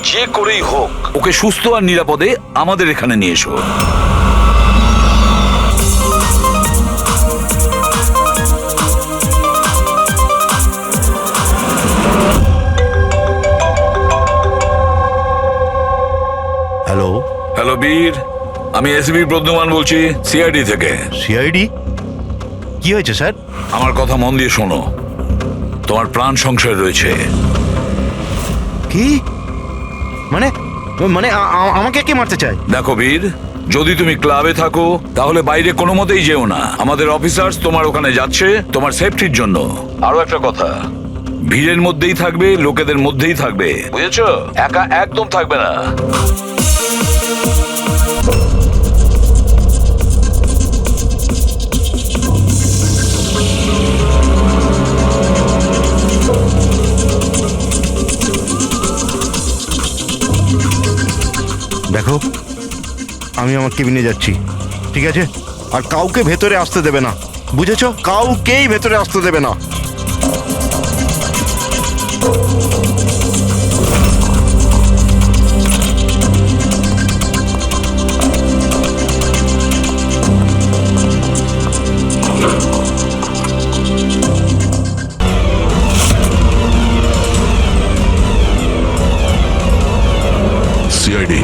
যে করেই হোক ওকে সুস্থ আর নিরাপদে আমাদের এখানে নিয়ে এসো। হ্যালো হ্যালো বীর, আমি এসবি প্রদ্যুমান বলছি, সিআইডি থেকে। সিআইডি? কি হয়েছে স্যার? আমার কথা মন দিয়ে শোনো, তোমার প্রাণ সংশয় রয়েছে। কি মানে? মানে আমাকে কে মারতে চায়? দেখো বীর, যদি তুমি ক্লাবে থাকো তাহলে বাইরে কোনো মতেই যেও না। আমাদের অফিসার্স তোমার ওখানে যাচ্ছে তোমার সেফটির জন্য। আরো একটা কথা, ভিড়ের মধ্যেই থাকবে, লোকেদের মধ্যেই থাকবে, বুঝেছো? একা একদম থাকবে না। দেখো, আমি আমার কেবিনে যাচ্ছি, ঠিক আছে? আর কাউকে ভেতরে আসতে দেবে না, বুঝেছো? কাউকেই ভেতরে আসতে দেবে না। সিআইডি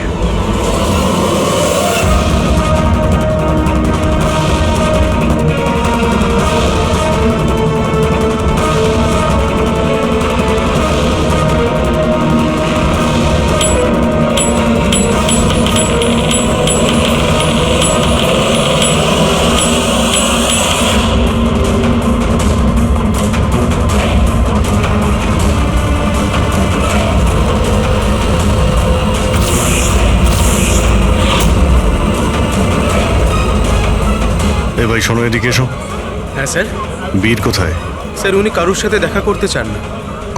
ভাই শোনো, এদিকে এসো। হ্যাঁ স্যার। বীর কোথায়? স্যার উনি কারুর সাথে দেখা করতে চান না।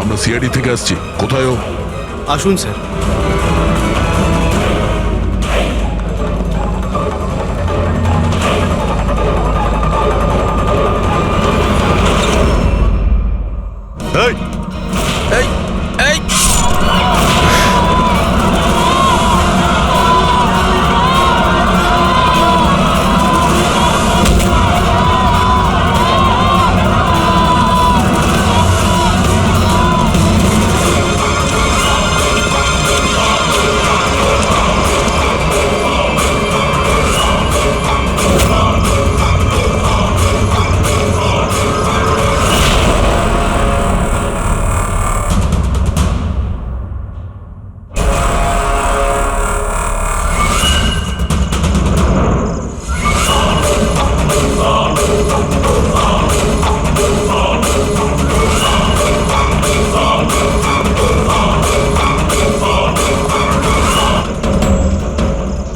আমরা সিআইডি থেকে আসছি। কোথায় ও? আসুন স্যার। এই, এই এই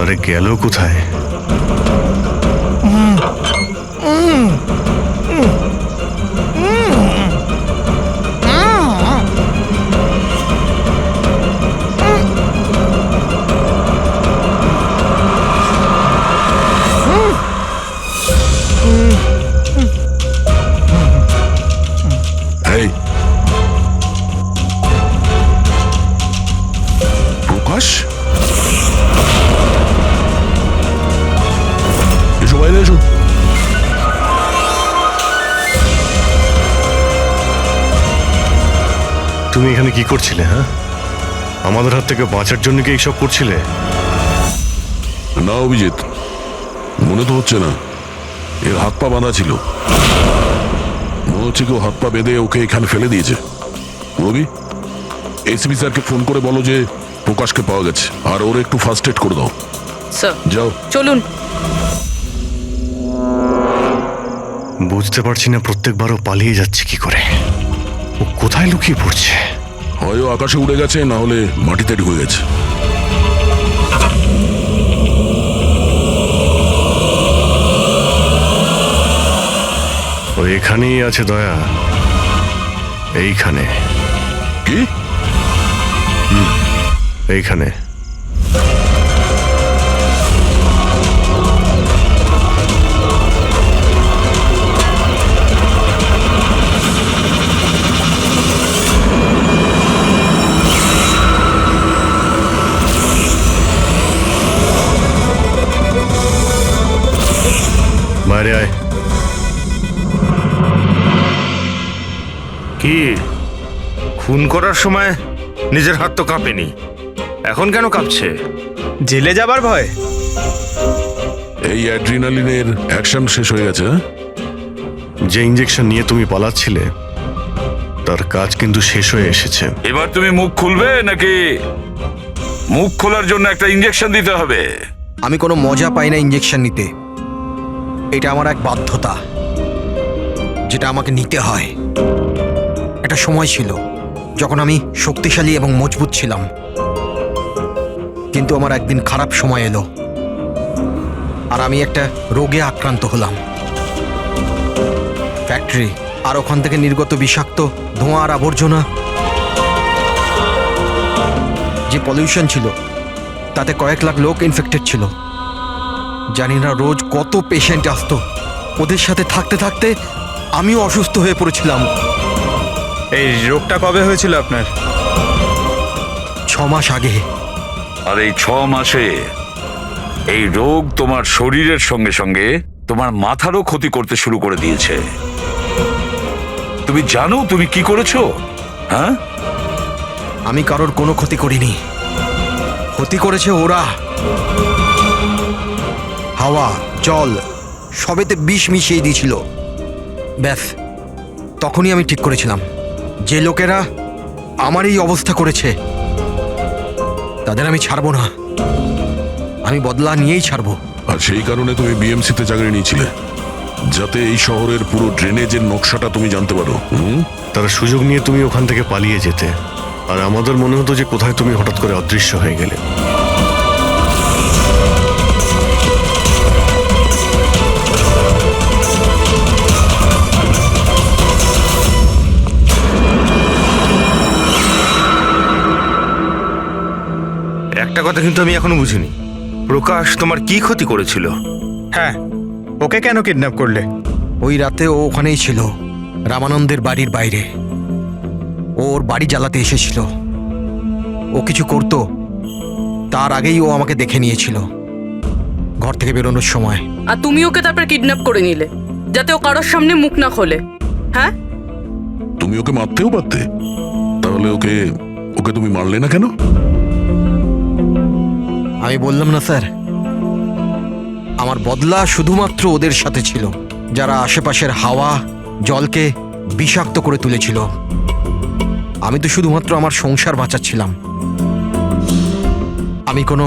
আরে গেল কোথায়? এই প্রকাশ, এসো বাইরে এসো। তুমি এখানে কি করছিলে? হ্যাঁ, আমাদের হাত থেকে বাঁচার জন্য কি এইসব করছিলে? না অভিজিৎ, মনে তো হচ্ছে না। এর হাত পা বাঁধা ছিল। মনে হচ্ছে কেউ হাত পা বেঁধে ওকে এখানে ফেলে দিয়েছে। রবি, এসপি স্যারকে ফোন করে বলো যে প্রকাশকে পাওয়া গেছে, আর ওর একটু ফার্স্ট এড করে দাও। স্যার যাও। চলুন। বুঝতে পারছি না প্রত্যেকবারও পালিয়ে যাচ্ছে কি করে। ও কোথায় লুকিয়ে পড়ছে? হয় ও আকাশে উড়ে গেছে, না হলে মাটিতে ঢুকে গেছে। ও এখানেই আছে দয়া, এইখানে। কি? এইখানে। বাইরে আয়। কি খুন করার সময় নিজের হাত তো কাঁপেনি, এখন কেন কাঁপছে? জেলে যাবার ভয়। এই অ্যাড্রিনালিনের অ্যাকশন শেষ হয়ে গেছে। হ্যাঁ? যে ইঞ্জেকশন নিয়ে তুমি পালাচ্ছিলে তার কাজ কিন্তু শেষ হয়ে এসেছে। এবার তুমি মুখ খুলবে নাকি মুখ খোলার জন্য একটা ইঞ্জেকশন দিতে হবে? আমি কোনো মজা পাই না ইঞ্জেকশন নিতে। এটা আমার এক বাধ্যতা, যেটা আমাকে নিতে হয়। একটা সময় ছিল যখন আমি শক্তিশালী এবং মজবুত ছিলাম, কিন্তু আমার একদিন খারাপ সময় এলো আর আমি একটা রোগে আক্রান্ত হলাম। ফ্যাক্টরি আর ওখান থেকে নির্গত বিষাক্ত ধোঁয়া আর আবর্জনা, যে পলিউশন ছিল তাতে কয়েক লাখ লোক ইনফেক্টেড ছিল। জানি না রোজ কত পেশেন্ট আসতো। ওদের সাথে থাকতে থাকতে আমিও অসুস্থ হয়ে পড়েছিলাম। এই রোগটা কবে হয়েছিল আপনার? 6 মাস আগে। আর এই 6 মাসে এই রোগ তোমার শরীরের সঙ্গে সঙ্গে তোমার মাথারও ক্ষতি করতে শুরু করে দিয়েছে। তুমি জানো তুমি কি করেছো? হ্যাঁ, আমি কারোর কোনো ক্ষতি করিনি, ক্ষতি করেছে ওরা। হাওয়া, জল সবেতে বিষ মিশিয়ে দিয়েছিল। ব্যাস, তখনই আমি ঠিক করেছিলাম যে লোকেরা আমার এই অবস্থা করেছে তাদের আমি ছাড়বো না। আমি বদলা নিয়েই ছাড়বো। আর সেই কারণে তুমি বিএমসিতে চাকরি নিয়েছিলে, যাতে এই শহরের পুরো ড্রেনেজের নকশাটা তুমি জানতে পারো। তার সুযোগ নিয়ে তুমি ওখান থেকে পালিয়ে যেতে, আর আমাদের মনে হতো যে কোথায় তুমি হঠাৎ করে অদৃশ্য হয়ে গেলে। একটা কথা কিন্তু আমি এখনো বুঝিনি, প্রকাশ তোমার কি ক্ষতি করেছিল? হ্যাঁ, ওকে কেন কিডন্যাপ করলে? ওই রাতে ও ওখানেই ছিল, রামানন্দের বাড়ির বাইরে। ও ওর বাড়ি জ্বালাতে এসেছিল। ও কিছু করতো তার আগেই ও আমাকে দেখে নিয়েছিল ঘর থেকে বেরোনোর সময়। আর তুমি ওকে তারপর কিডন্যাপ করে নিলে যাতে ও কারোর সামনে মুখ না খোলে। হ্যাঁ, তুমি ওকে মারতেও পারতে, তাহলে ওকে ওকে তুমি মারলে না কেন? আমি বললাম না স্যার, আমার বদলা শুধুমাত্র ওদের সাথে ছিল, যারা আশেপাশের হাওয়া জলকে বিষাক্ত করে তুলেছিল। আমি তো শুধুমাত্র আমার সংসার বাঁচাচ্ছিলাম। আমি কোনো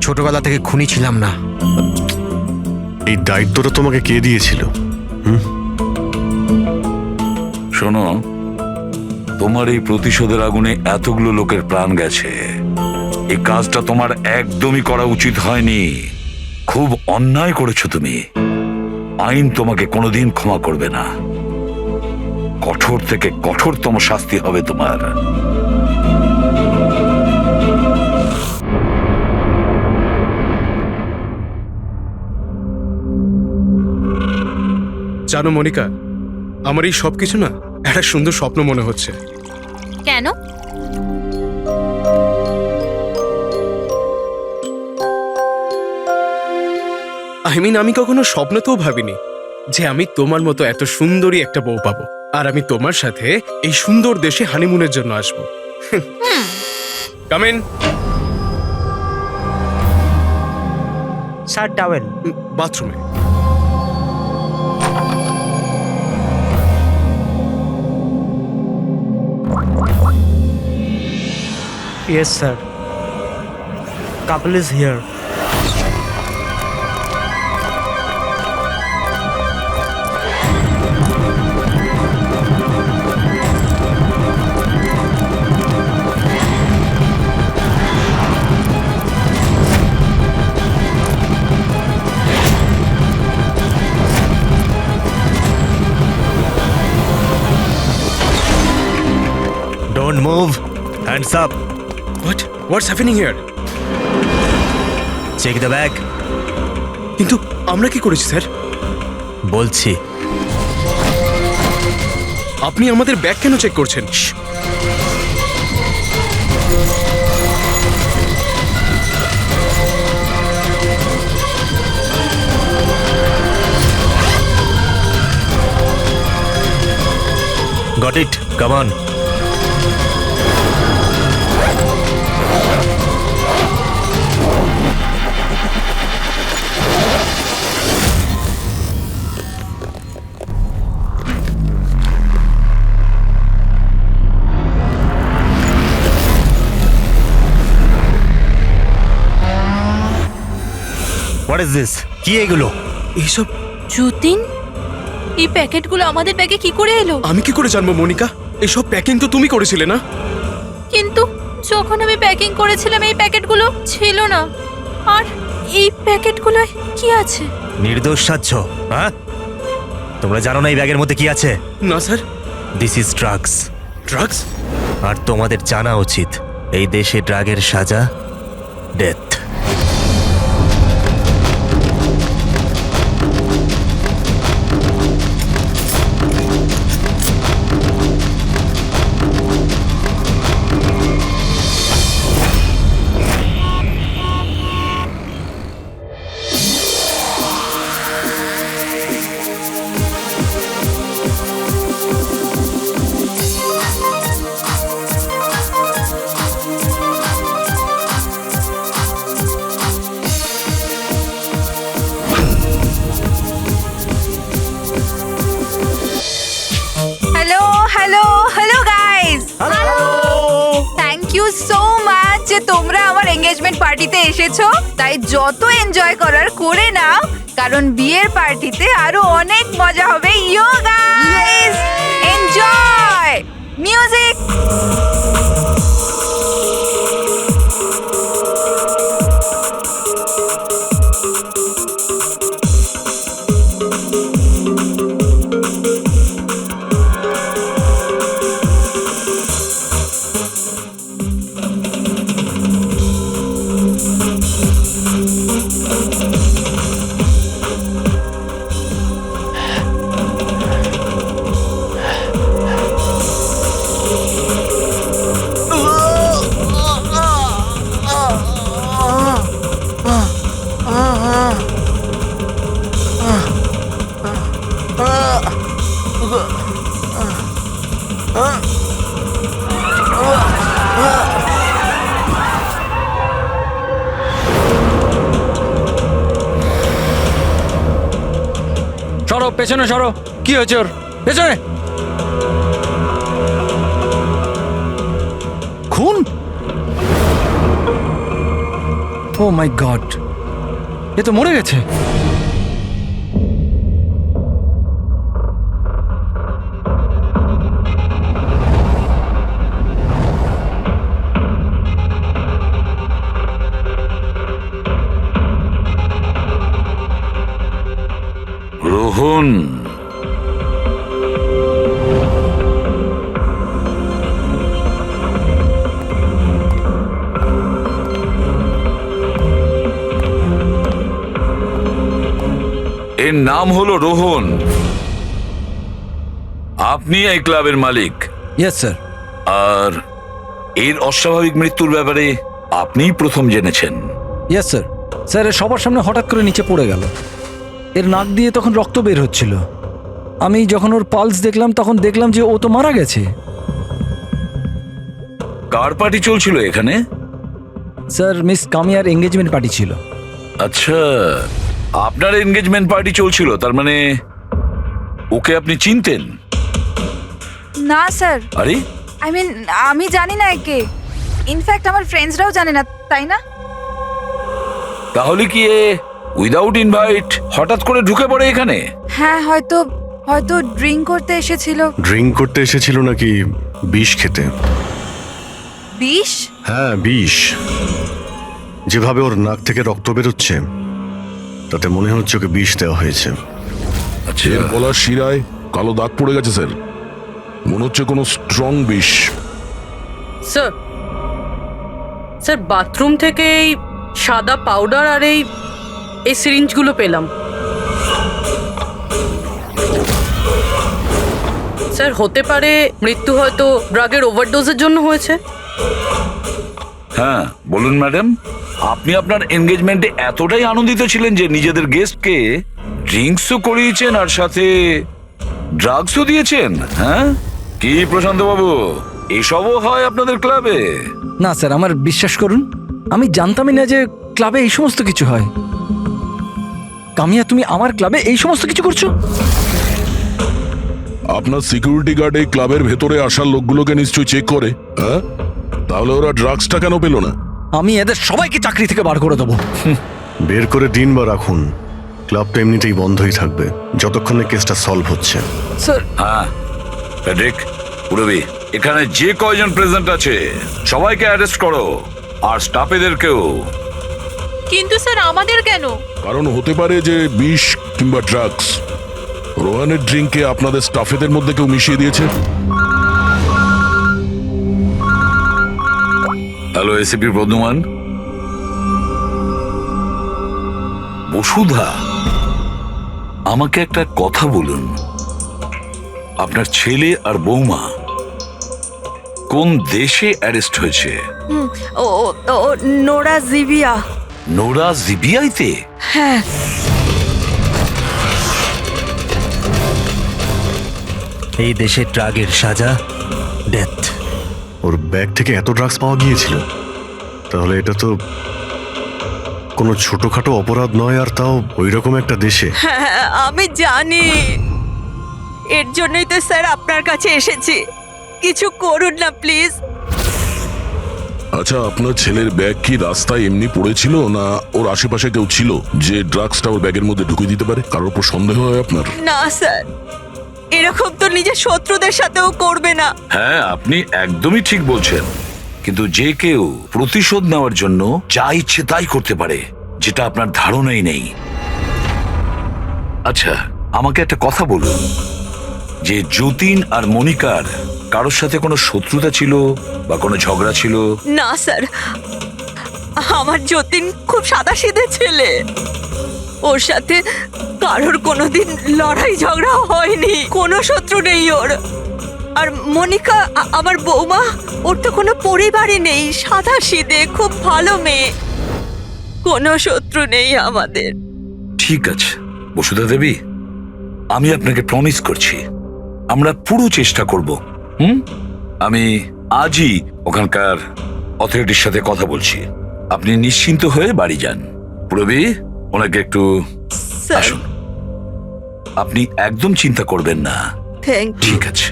ছোটবেলা থেকে খুনি ছিলাম না। এই দায়িত্বটা তোমাকে কে দিয়েছিল? শোনো, তোমার এই প্রতিশোধের আগুনে এতগুলো লোকের প্রাণ গেছে। এই কাজটা তোমার একদমই করা উচিত হয়নি। খুব অন্যায় করেছো তুমি। আইন তোমাকে কোনোদিন ক্ষমা করবে না। কঠোর থেকে কঠোরতম শাস্তি হবে তোমার। জানো মনিকা, আমার এই সব কিছু না একটা সুন্দর স্বপ্ন মনে হচ্ছে। কেন? আমি কখনো স্বপ্নতেও ভাবিনি যে আমি তোমার মতো এত সুন্দরী একটা বউ পাবো, আর আমি তোমার সাথে এই সুন্দর দেশে হানিমুনের জন্য আসবো। Come in. Sir, towel. বাথরুমে। Yes sir, couple is here. Don't move. Hands up. What's happening here? Check the bag. কিন্তু আমরা কি করেছি স্যার? বলছি। আপনি আমাদের ব্যাগ কেন চেক করছেন? Got it. Come on. What is this? কি এগুলো? এইসব যতীন, এই প্যাকেটগুলো আমাদের ব্যাগে কি করে এলো? আমি কি করে জানবো মনিকা? এইসব প্যাকিং তো তুমি করেছিলে না? কিন্তু যখন আমি প্যাকিং করেছিলাম এই প্যাকেটগুলো ছিল না। আর এই প্যাকেটগুলোয় কি আছে? নির্দোষ সাচ্ছ, হ্যাঁ? তোমরা জানো না এই ব্যাগের মধ্যে কি আছে? না sir. This is drugs. Drugs? আর তোমাদের জানা উচিত এই দেশে ড্রাগের সাজা ডেথ। যে তোমরা আমার এনগেজমেন্ট পার্টিতে এসেছো, তাই যত এনজয় করার করে নাও, কারণ বিয়ের পার্টিতে আরো অনেক মজা হবে। ইয়ো গাইস, এনজয় মিউজিক। সরো পেছনে সরো। কি হয়েছে ওর? পেছনে। খুন? ও মাই গড, এ তো মরে গেছে। রোহন, এর নাম হলো রোহন। আপনি এই ক্লাবের মালিক। Yes sir. আর এর অস্বাভাবিক মৃত্যুর ব্যাপারে আপনিই প্রথম জেনেছেন। Yes sir. স্যার এর সবার সামনে হঠাৎ করে নিচে পড়ে গেল। এর নাক দিয়ে তখন রক্ত বের হচ্ছিল। আমি যখন ওর পালস দেখলাম তখন দেখলাম যে ও তো মারা গেছে। কার পার্টি চলছিল এখানে? স্যার মিস কামিয়ার এঙ্গেজমেন্ট পার্টি ছিল। আচ্ছা, আপনার এনগেজমেন্ট পার্টি চলছিল, তার মানে ওকে আপনি চিনতেন? না স্যার, আরে আই মিন আমি জানি না একে। ইনফ্যাক্ট আমার ফ্রেন্ডসরাও জানে না, তাই না? তাহলে কি এ উইদাউট ইনভাইট হঠাৎ করে ঢুকে পড়ে এখানে? হ্যাঁ, হয়তো হয়তো ড্রিঙ্ক করতে এসেছিল। ড্রিঙ্ক করতে এসেছিল নাকি বিষ খেতে? বিষ? হ্যাঁ বিষ। যেভাবে ওর নাক থেকে রক্ত বেরোচ্ছে তাতে মনে হচ্ছে ওকে বিষ দেওয়া হয়েছে। আচ্ছা, এর গলার শিরায় কালো দাগ পড়ে গেছে স্যার, মনে হচ্ছে কোনো স্ট্রং বিষ। স্যার, স্যার বাথরুম থেকে এই সাদা পাউডার আর এই সিরিঞ্জগুলো পেলাম। স্যার হতে পারে মৃত্যু হয়তো ড্রাগের ওভারডোজের জন্য হয়েছে। হ্যাঁ বলুন ম্যাডাম, আপনি আপনার এনগেজমেন্টে এতটাই আনন্দিত ছিলেন যে নিজেদের গেস্টকে ড্রিঙ্কসও করিয়েছেন আর সাথে ড্রাগসও দিয়েছেন? হ্যাঁ কি প্রশান্ত বাবু, এসবও হয় আপনাদের ক্লাবে? না স্যার, আমার বিশ্বাস করুন, আমি জানতামই না যে ক্লাবে এই সমস্ত কিছু হয়। কামিয়া, তুমি আমার ক্লাবে এই সমস্ত কিছু করছো? আপনার সিকিউরিটি গার্ড এই ক্লাবের ভেতরে আসার লোকগুলোকে নিশ্চয়ই চেক করে। হ্যাঁ, তাহলে ওরা ড্রাগসটা কেন পেল না? আমি এদের সবাইকে চাকরি থেকে বার করে দেবো। বের করে দিন বা রাখুন, ক্লাবটা এমনিতেই বন্ধই থাকবে যতক্ষণ না কেসটা সলভ হচ্ছে। স্যার। হ্যাঁ প্যাট্রিক, পুরবি, এখানে যে কয়জন প্রেজেন্ট আছে সবাইকে অ্যারেস্ট করো, আর স্টাফেদেরকেও। কিন্তু স্যার আমাদের কেন? কারণ হতে পারে যে বিষ কিংবা ড্রাগস রোহানের ড্রিঙ্কে আপনাদের স্টাফেদের মধ্যে কেউ মিশিয়ে দিয়েছে। Hello ACP Bardhaman. বসুধা, আমাকে একটা কথা বলুন, আপনার ছেলে আর বৌমা কোন দেশে অ্যারেস্ট হয়েছে? ও নোরা জিবিয়া। নোরা জিবিয়াইতে? হ্যাঁ। এই দেশে ড্রাগের সাজা ডেথ। ওর ব্যাগ থেকে এত ড্রাগস পাওয়া গিয়েছিল, তাহলে এটা তো কোনো ছোটখাটো অপরাধ নয়, আর তাও ওই রকম একটা দেশে। হ্যাঁ আমি জানি, এর জন্যই তো স্যার আপনার কাছে এসেছি। কিছু করুন না প্লিজ। আচ্ছা, আপনার ছেলের ব্যাগ কি রাস্তায় এমনি পড়েছিল, না ওর আশেপাশে কেউ ছিল যে ড্রাগসটা ওর ব্যাগের মধ্যে ঢুকিয়ে দিতে পারে? কারোর উপর সন্দেহ হয় আপনার? না স্যার, এরকম তো নিজের শত্রুদের সাথেও করবে না। হ্যাঁ আপনি একদমই ঠিক বলছেন, কিন্তু যে কেউ প্রতিশোধ নেওয়ার জন্য যা ইচ্ছে তাই করতে পারে, যেটা আপনার ধারণাই নেই। আচ্ছা আমাকে একটা কথা বলুন, যে যতীন আর মনিকার কারোর সাথে কোনো শত্রুতা ছিল বা কোনো ঝগড়া ছিল? না স্যার, আমার যতীন খুব সাদাসিধে ছেলে, ওর সাথে কারোর কোনোদিন লড়াই ঝগড়া হয়নি, কোনো শত্রু নেই ওর। আর মনিকা আমার বৌমা, ওর তো কোনো পরিবারই নেই, সাদাসিধে খুব ভালো মেয়ে, কোনো শত্রু নেই আমাদের। ঠিক আছে বসুধা দেবী, আমি আপনাকে প্রমিস করছি আমরা পুরো চেষ্টা করব। আমি আজই ওখানকার অথরিটির সাথে কথা বলছি, আপনি নিশ্চিন্ত হয়ে বাড়ি যান। পুরবি, ওনাকে একটু আসুন। আপনি একদম চিন্তা করবেন না। থ্যাংক ঠিক আছে।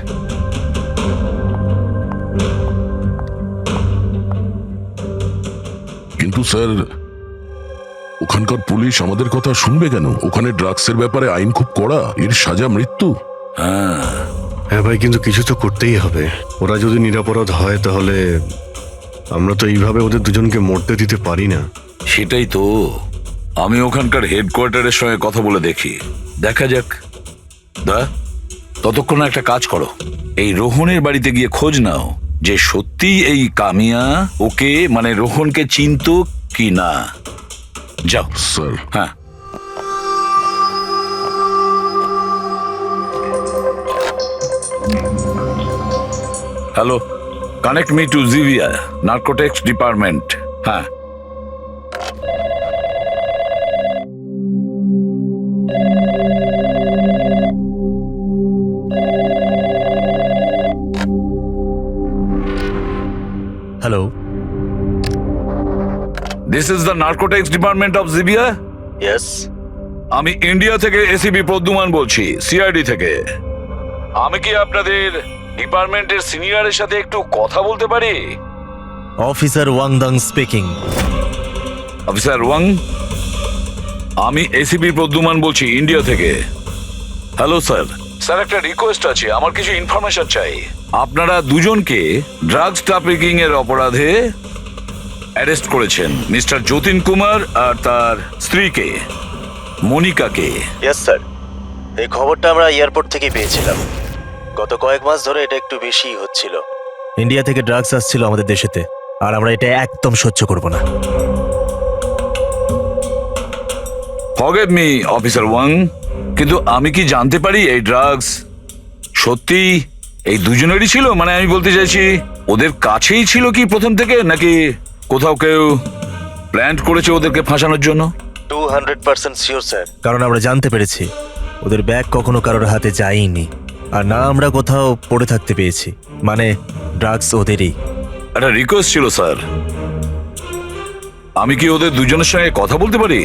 কিন্তু স্যার, ওখানকার পুলিশ আমাদের কথা শুনবে কেন? ওখানে ড্রাগসের ব্যাপারে আইন খুব কড়া, এর সাজা মৃত্যু। হ্যাঁ ভাই, কিন্তু কিছু তো করতেই হবে। ওরা যদি নিরাপরাধ হয় তাহলে আমরা তো এইভাবে ওদের দুজনকে মরতে দিতে পারি না। সেটাই তো, আমি ওখানকার হেডকোয়ার্টারের সঙ্গে কথা বলে দেখি, দেখা যাক। ততক্ষণ একটা কাজ করো, এই রোহনের বাড়িতে গিয়ে খোঁজ নাও যে সত্যি এই কামিয়া ওকে মানে রোহনকে চিনতো কি না। যাও স্যার। হ্যাঁ। Hello, connect me to Zivia narcotics department. হ্যাঁ। Hello, this is the narcotics department of Zivia. Yes. আমি ইন্ডিয়া থেকে এসিপি প্রদ্যুমান বলছি, সিআইডি থেকে। আমি কি আপনাদের ডিপার্টমেন্টের সিনিয়রের সাথে একটু কথা বলতে পারি? Officer Wangdang speaking. Officer Wang, আমি এসিপি প্রদ্যুমান বলছি ইন্ডিয়া থেকে। Hello sir. স্যার, একটা রিকোয়েস্ট আছে, আমার কিছু ইনফরমেশন চাই। আপনারা দুজনকে ড্রাগস ট্রাফিকিং এর অপরাধে অ্যারেস্ট করেছেন, মিস্টার যতীন কুমার আর তার স্ত্রীকে মনিকাকে। ইয়েস স্যার, এই খবরটা আমরা এয়ারপোর্ট থেকে পেয়েছিলাম। গত কয়েক মাস ধরে এটা একটু বেশি হচ্ছিল। ইন্ডিয়া থেকে ড্রাগস আসছিল আমাদের দেশেতে, আর আমরা এটা একদম সহ্য করব না। ফরগিভ মি অফিসার ওয়াং, কিন্তু আমি কি জানতে পারি এই ড্রাগস সত্যি এই দুজনেরই ছিল? মানে আমি বলতে চাইছি, ওদের কাছেই ছিল কি প্রথম থেকে, নাকি কোথাও কেউ প্ল্যান করেছে ওদেরকে ফাঁসানোর জন্য? 200% শিওর স্যার, কারণ আমরা জানতে পেরেছি ওদের ব্যাগ কখনো কারোর হাতে যায়নি, আর না আমরা কোথাও পড়ে থাকতে পেয়েছি। মানে ড্রাগস ওদেরই। একটা রিকোয়েস্ট ছিল স্যার, আমি কি ওদের দুজনের সঙ্গে কথা বলতে পারি?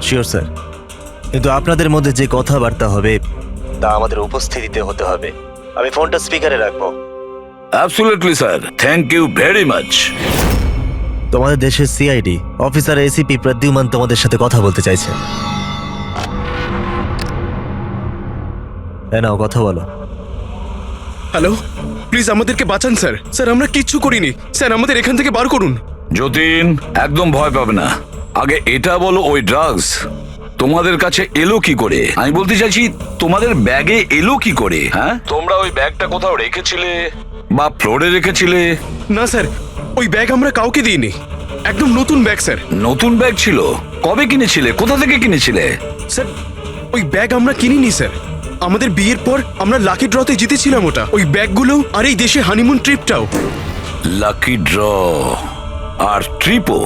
শিওর স্যার, কিন্তু আপনাদের মধ্যে যে কথাবার্তা হবে তা আমাদের উপস্থিতিতে হতে হবে। আমি ফোনটা স্পিকারে রাখবো। Absolutely sir, thank you very much. তোমাদের দেশের সিআইডি অফিসার এসিপি প্রদ্যুমান তোমাদের সাথে কথা বলতে চাইছে। নাও কথা বলো। হ্যালো, প্লিজ আমাদেরকে বাঁচান স্যার। স্যার, আমরা কিচ্ছু করিনি স্যার, আমাদের এখান থেকে বার করুন। যতীন, একদম ভয় পাবে না। আগে এটা বলো, ওই ড্রাগস তোমাদের কাছে এলো কি করে? আমি বলতে চাইছি, তোমাদের ব্যাগে এলো কি করে? হ্যাঁ, তোমরা ওই ব্যাগটা কোথাও রেখেছিলে বা ফ্লোরে রেখেছিলে? না স্যার, ওই ব্যাগ আমরা কাউকে দিইনি, একদম নতুন ব্যাগ স্যার। নতুন ব্যাগ ছিল? কবে কিনেছিলে? কোথা থেকে কিনেছিলে? স্যার, ওই ব্যাগ আমরা কিনিনি স্যার। আমাদের বিয়ের পর আমরা লাকি ড্রতে জিতেছিলাম ওটা, ওই ব্যাগগুলো আর এই দেশে হানিমুন ট্রিপটাও। লাকি ড্র আর ট্রিপও?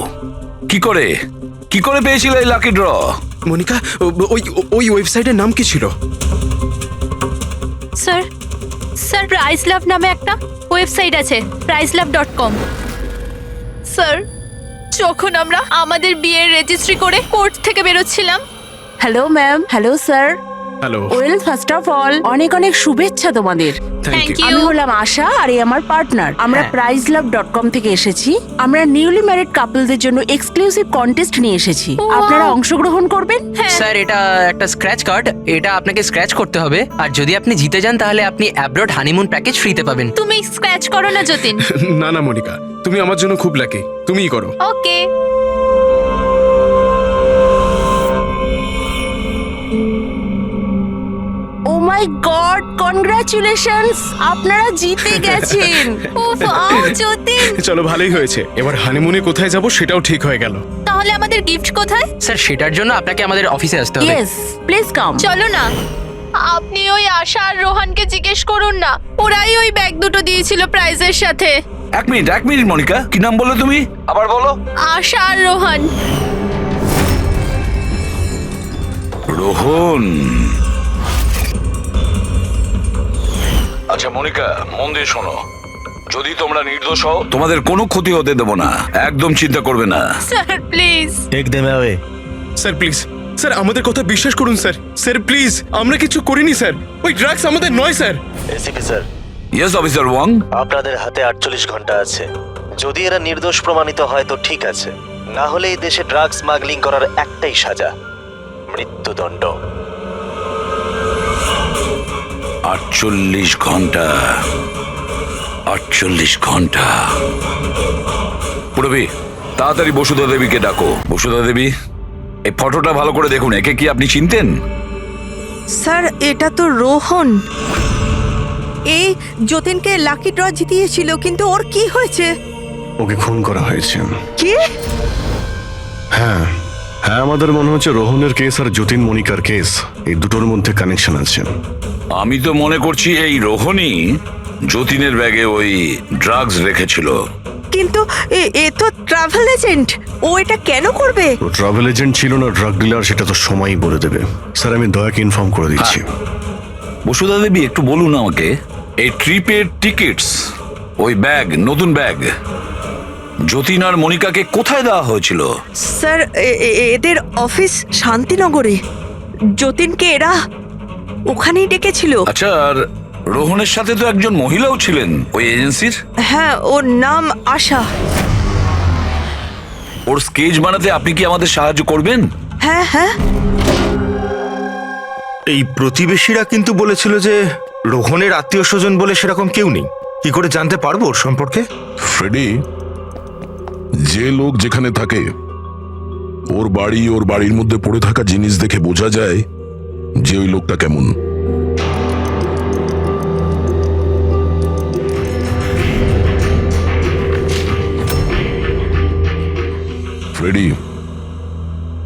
কি করে পেয়েছিলে এই লাকি ড্র? মনিকা, ওই ওয়েবসাইটের নাম কি ছিল? স্যার, প্রাইস লাভ নামে একটা ওয়েবসাইট আছে, pricelove.com। স্যার, যখন আমরা আমাদের বিয়ের রেজিস্ট্রি করে কোর্ট থেকে বেরোচ্ছিলাম। Hello ma'am. Hello sir. Hello. Well, first of all অনেক অনেক শুভেচ্ছা তোমাদের। Thank you. আমি হলাম আশা, আর এই আমার পার্টনার। আমরা pricelove.com থেকে এসেছি। আমরা নিউলি ম্যারিড কাপলদের জন্য এক্সক্লুসিভ কন্টেস্ট নিয়ে এসেছি। আপনারা অংশগ্রহণ করবেন? স্যার, এটা একটা স্ক্র্যাচ কার্ড, এটা আপনাকে স্ক্র্যাচ করতে হবে, আর যদি আপনি জিতে যান তাহলে আপনি অ্যাব্রড হানিমুন প্যাকেজ ফ্রিতে পাবেন। তুমি স্ক্র্যাচ করো না যতীন। না না মনিকা, তুমি আমার জন্য খুব লাকি, তুমিই করো। ওকে। ও মাই গড, কনগ্রাচুলেশনস, আপনারা জিতে গেছেন। ওয়াও যতীন, চলো, ভালোই হয়েছে। এবার হানিমুনে কোথায় যাব সেটাও ঠিক হয়ে গেল। তাহলে আমাদের গিফট কোথায়? স্যার, সেটার জন্য আপনাকে আমাদের অফিসে আসতে হবে। Yes, please come. চলো না। আপনি ওই আশা আর রোহানকে জিজ্ঞেস করুন না, ওরাই ওই ব্যাগ দুটো দিয়েছিল প্রাইজের সাথে। এক মিনিট মনিকা, কি নাম বললে তুমি? আবার বলো। আশা আর রোহান। রোহন। আচ্ছা মনিকা, মন দিয়ে শোনো, যদি তোমরা নির্দোষ হও তোমাদের কোনো ক্ষতি হতে দেব না, একদম চিন্তা করবে না। Sir please. Take them away. Sir please, sir আমাদের কথা বিশ্বাস করুন স্যার। স্যার প্লিজ, আমরা কিছু করিনি স্যার। ওই ড্রাগস আমাদের নয় sir. ACP sir, yes officer Wang. আপনাদের হাতে 48 ঘন্টা আছে। যদি এরা নির্দোষ প্রমাণিত হয় তো ঠিক আছে, না হলে এই দেশে ড্রাগ স্মাগলিং করার একটাই সাজা, মৃত্যুদণ্ড। 48 ঘন্টা, 48 ঘন্টা। পুরবি, তাড়াতাড়ি বসুধা দেবীকে ডাকো। বসুধা দেবী, এই ফটোটা ভালো করে দেখুন। একে কি আপনি চিনতেন? স্যার এটা তো রোহন। এই যতীনকে লাকি ড্র জিতিয়েছিল, কিন্তু ওর কি হয়েছে? ওকে খুন করা হয়েছে। কি? হ্যাঁ হ্যাঁ, আমাদের মনে হচ্ছে রোহনের কেস আর যতীন মনিকার কেস, এই দুটোর মধ্যে কানেকশন আছে। আমি তো মনে করছি এই রোহনই যতীনের ব্যাগে ওই ড্রাগস রেখেছিল। কিন্তু এ তো ট্রাভেল এজেন্ট, ও এটা কেন করবে? ও ট্রাভেল এজেন্ট ছিল না ড্রাগ ডিলার, সেটা তো সময়ই বলে দেবে। স্যার আমি দয়াকে ইনফর্ম করে দিচ্ছি। বসুধা দেবী, একটু বলুন আমাকে, এই ট্রিপের টিকিটস, ওই ব্যাগ, নতুন ব্যাগ, যতীন আর মনিকাকে কোথায় দেওয়া হয়েছিল? স্যার এদের অফিস শান্তিনগরে। যতীনকে এরা ওখানেই ডেকেছিল। আচ্ছা, আর রোহনের সাথে তো একজন মহিলাও ছিলেন ওই এজেন্সির। হ্যাঁ, ওর নাম আশা। ওর স্কেচ বানাতে আপনি কি আমাদের সাহায্য করবেন? হ্যাঁ হ্যাঁ। এই প্রতিবেশীরা কিন্তু বলেছিল যে রোহনের আত্মীয় স্বজন বলে সেরকম কেউ নেই। কি করে জানতে পারবো ওর সম্পর্কে? ফ্রেডি, যে লোক যেখানে থাকে ওর বাড়ি, ওর বাড়ির মধ্যে পড়ে থাকা জিনিস দেখে বোঝা যায় যে ওই লোকটা কেমন। ফ্রেডি,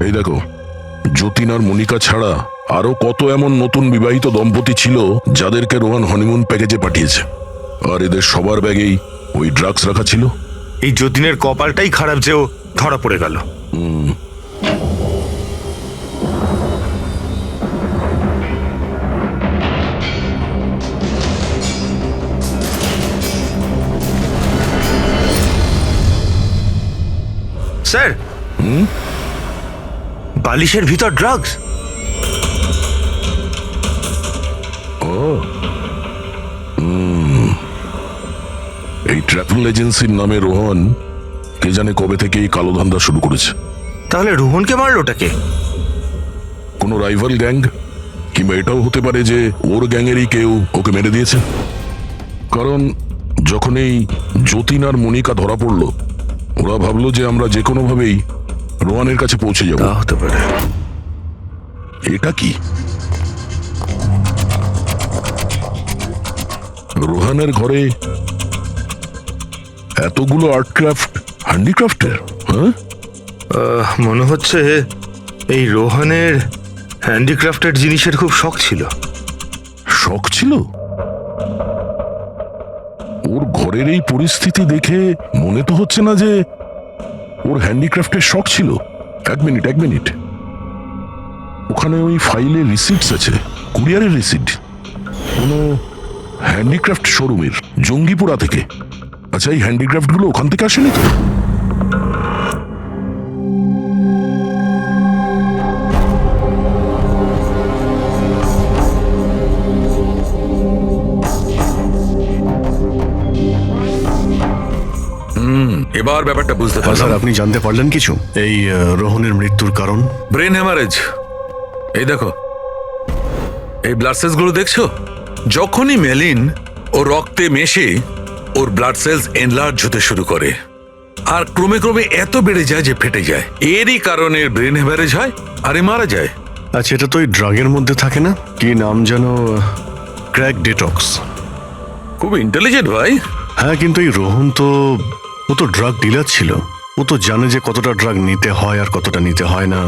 এই দেখো, যতীন আর মনিকা ছাড়া আরো কত এমন নতুন বিবাহিত দম্পতি ছিল যাদেরকে রোহন হনিমুন প্যাকেজে পাঠিয়েছে, আর এদের সবার ব্যাগেই ওই ড্রাগস রাখা ছিল। এই যতীনের কপালটাই খারাপ যে ও ধরা পড়ে গেল। স্যার, বালিশের ভিতর ড্রাগস। এই ট্রাভেল এজেন্সির নামে রোহন কে জানে কবে থেকে এই কালো ধান্দা শুরু করেছে। তাহলে রোহনকে মারলোটাকে? কোনো রাইভাল গ্যাং, কিংবা এটাও হতে পারে যে ওর গ্যাংয়েরই কেউ ওকে মেরে দিয়েছে। কারণ যখন এই যতীন আর মনিকা ধরা পড়লো, ওরা ভাবলো যে আমরা যে কোনো ভাবেই রোহানের কাছে পৌঁছে যাব। হতে পারে। এটা কি রোহানের ঘরে এতগুলো আর্টক্রাফট, হ্যান্ডিক্রাফটের? হ্যাঁ, মনে হচ্ছে এই রোহনের হ্যান্ডিক্রাফটেড জিনিসের খুব শখ ছিল। শখ ছিল? ওর ঘরের এই পরিস্থিতি দেখে মনে তো হচ্ছে না যে ওর হ্যান্ডিক্রাফটের শখ ছিল। এক মিনিট, ওখানে ওই ফাইলে রিসিপ্টস আছে, কুরিয়ারের রিসিপ্ট, কোনো হ্যান্ডিক্রাফট শোরুমের, জঙ্গিপুরা থেকে। আচ্ছা, এই হ্যান্ডিক্রাফটগুলো ওখান থেকে আসেনি তো? এবার ব্যাপারটা বুঝতে স্যার পারলাম। আপনি জানতে পারলেন কিছু এই রোহনের মৃত্যুর কারণ? Brain haemorrhage. এই দেখো, এই ব্লাড সেলস গুলো দেখছো? যখনই মেলিন ও রক্তে মেশে ওর ব্লাড সেলস এনলার্জ হতে শুরু করে, আর ক্রমে ক্রমে এত বেড়ে যায় যে ফেটে যায়। এরই কারণে ব্রেন হ্যামারেজ হয় আর এ মারা যায়। আচ্ছা, এটা তো ওই ড্রাগের মধ্যে থাকে না? কি নাম যেন? Crack detox. খুব ইন্টেলিজেন্ট ভাই। হ্যাঁ, কিন্তু এই রোহন তো, ও তো ড্রাগ ডিলার ছিল। ও তো জানে যে কতটা ড্রাগ নিতে হয় আর কতটা নিতে হয় না।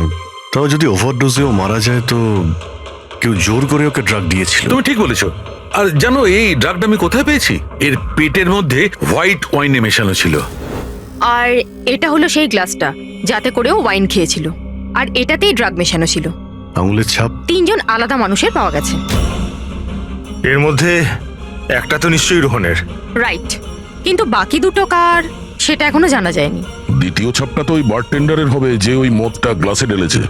তাও যদি ওভারডোজেও মারা যায় তো কেউ জোর করে ওকে ড্রাগ দিয়েছিল। তুমি ঠিক বলেছো। আর জানো এই ড্রাগটা আমি কোথায় পেয়েছি? এর পেটের মধ্যে হোয়াইট ওয়াইনে মেশানো ছিল। আর এটা হলো সেই গ্লাসটা যাতে করেও ওয়াইন খেয়েছিল, আর এটাতেই ড্রাগ মেশানো ছিল। আঙুলের ছাপ 3 জন আলাদা মানুষের পাওয়া গেছে। এর মধ্যে একটা তো নিশ্চয়ই রোহনের। রাইট, কিন্তু বাকি দুটো কার সেটা এখনো জানা যায়নি। দ্বিতীয় ছাপটা তো ওই বারটেন্ডারের হবে যে ওই মদটা গ্লাসে ঢেলেছে।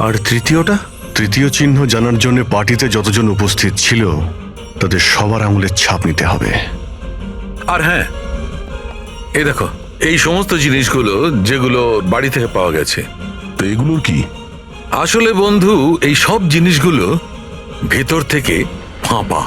আর তৃতীয়টা? তৃতীয় চিহ্ন জানার জন্য পার্টিতে যতজন উপস্থিত ছিল তাদের সবার আঙুলের ছাপ নিতে হবে। আর হ্যাঁ, এই দেখো এই সমস্ত জিনিসগুলো যেগুলো বাড়ি থেকে পাওয়া গেছে। তো এগুলোর কি? আসলে বন্ধু, এই সব জিনিসগুলো ভেতর থেকে ফাঁপা।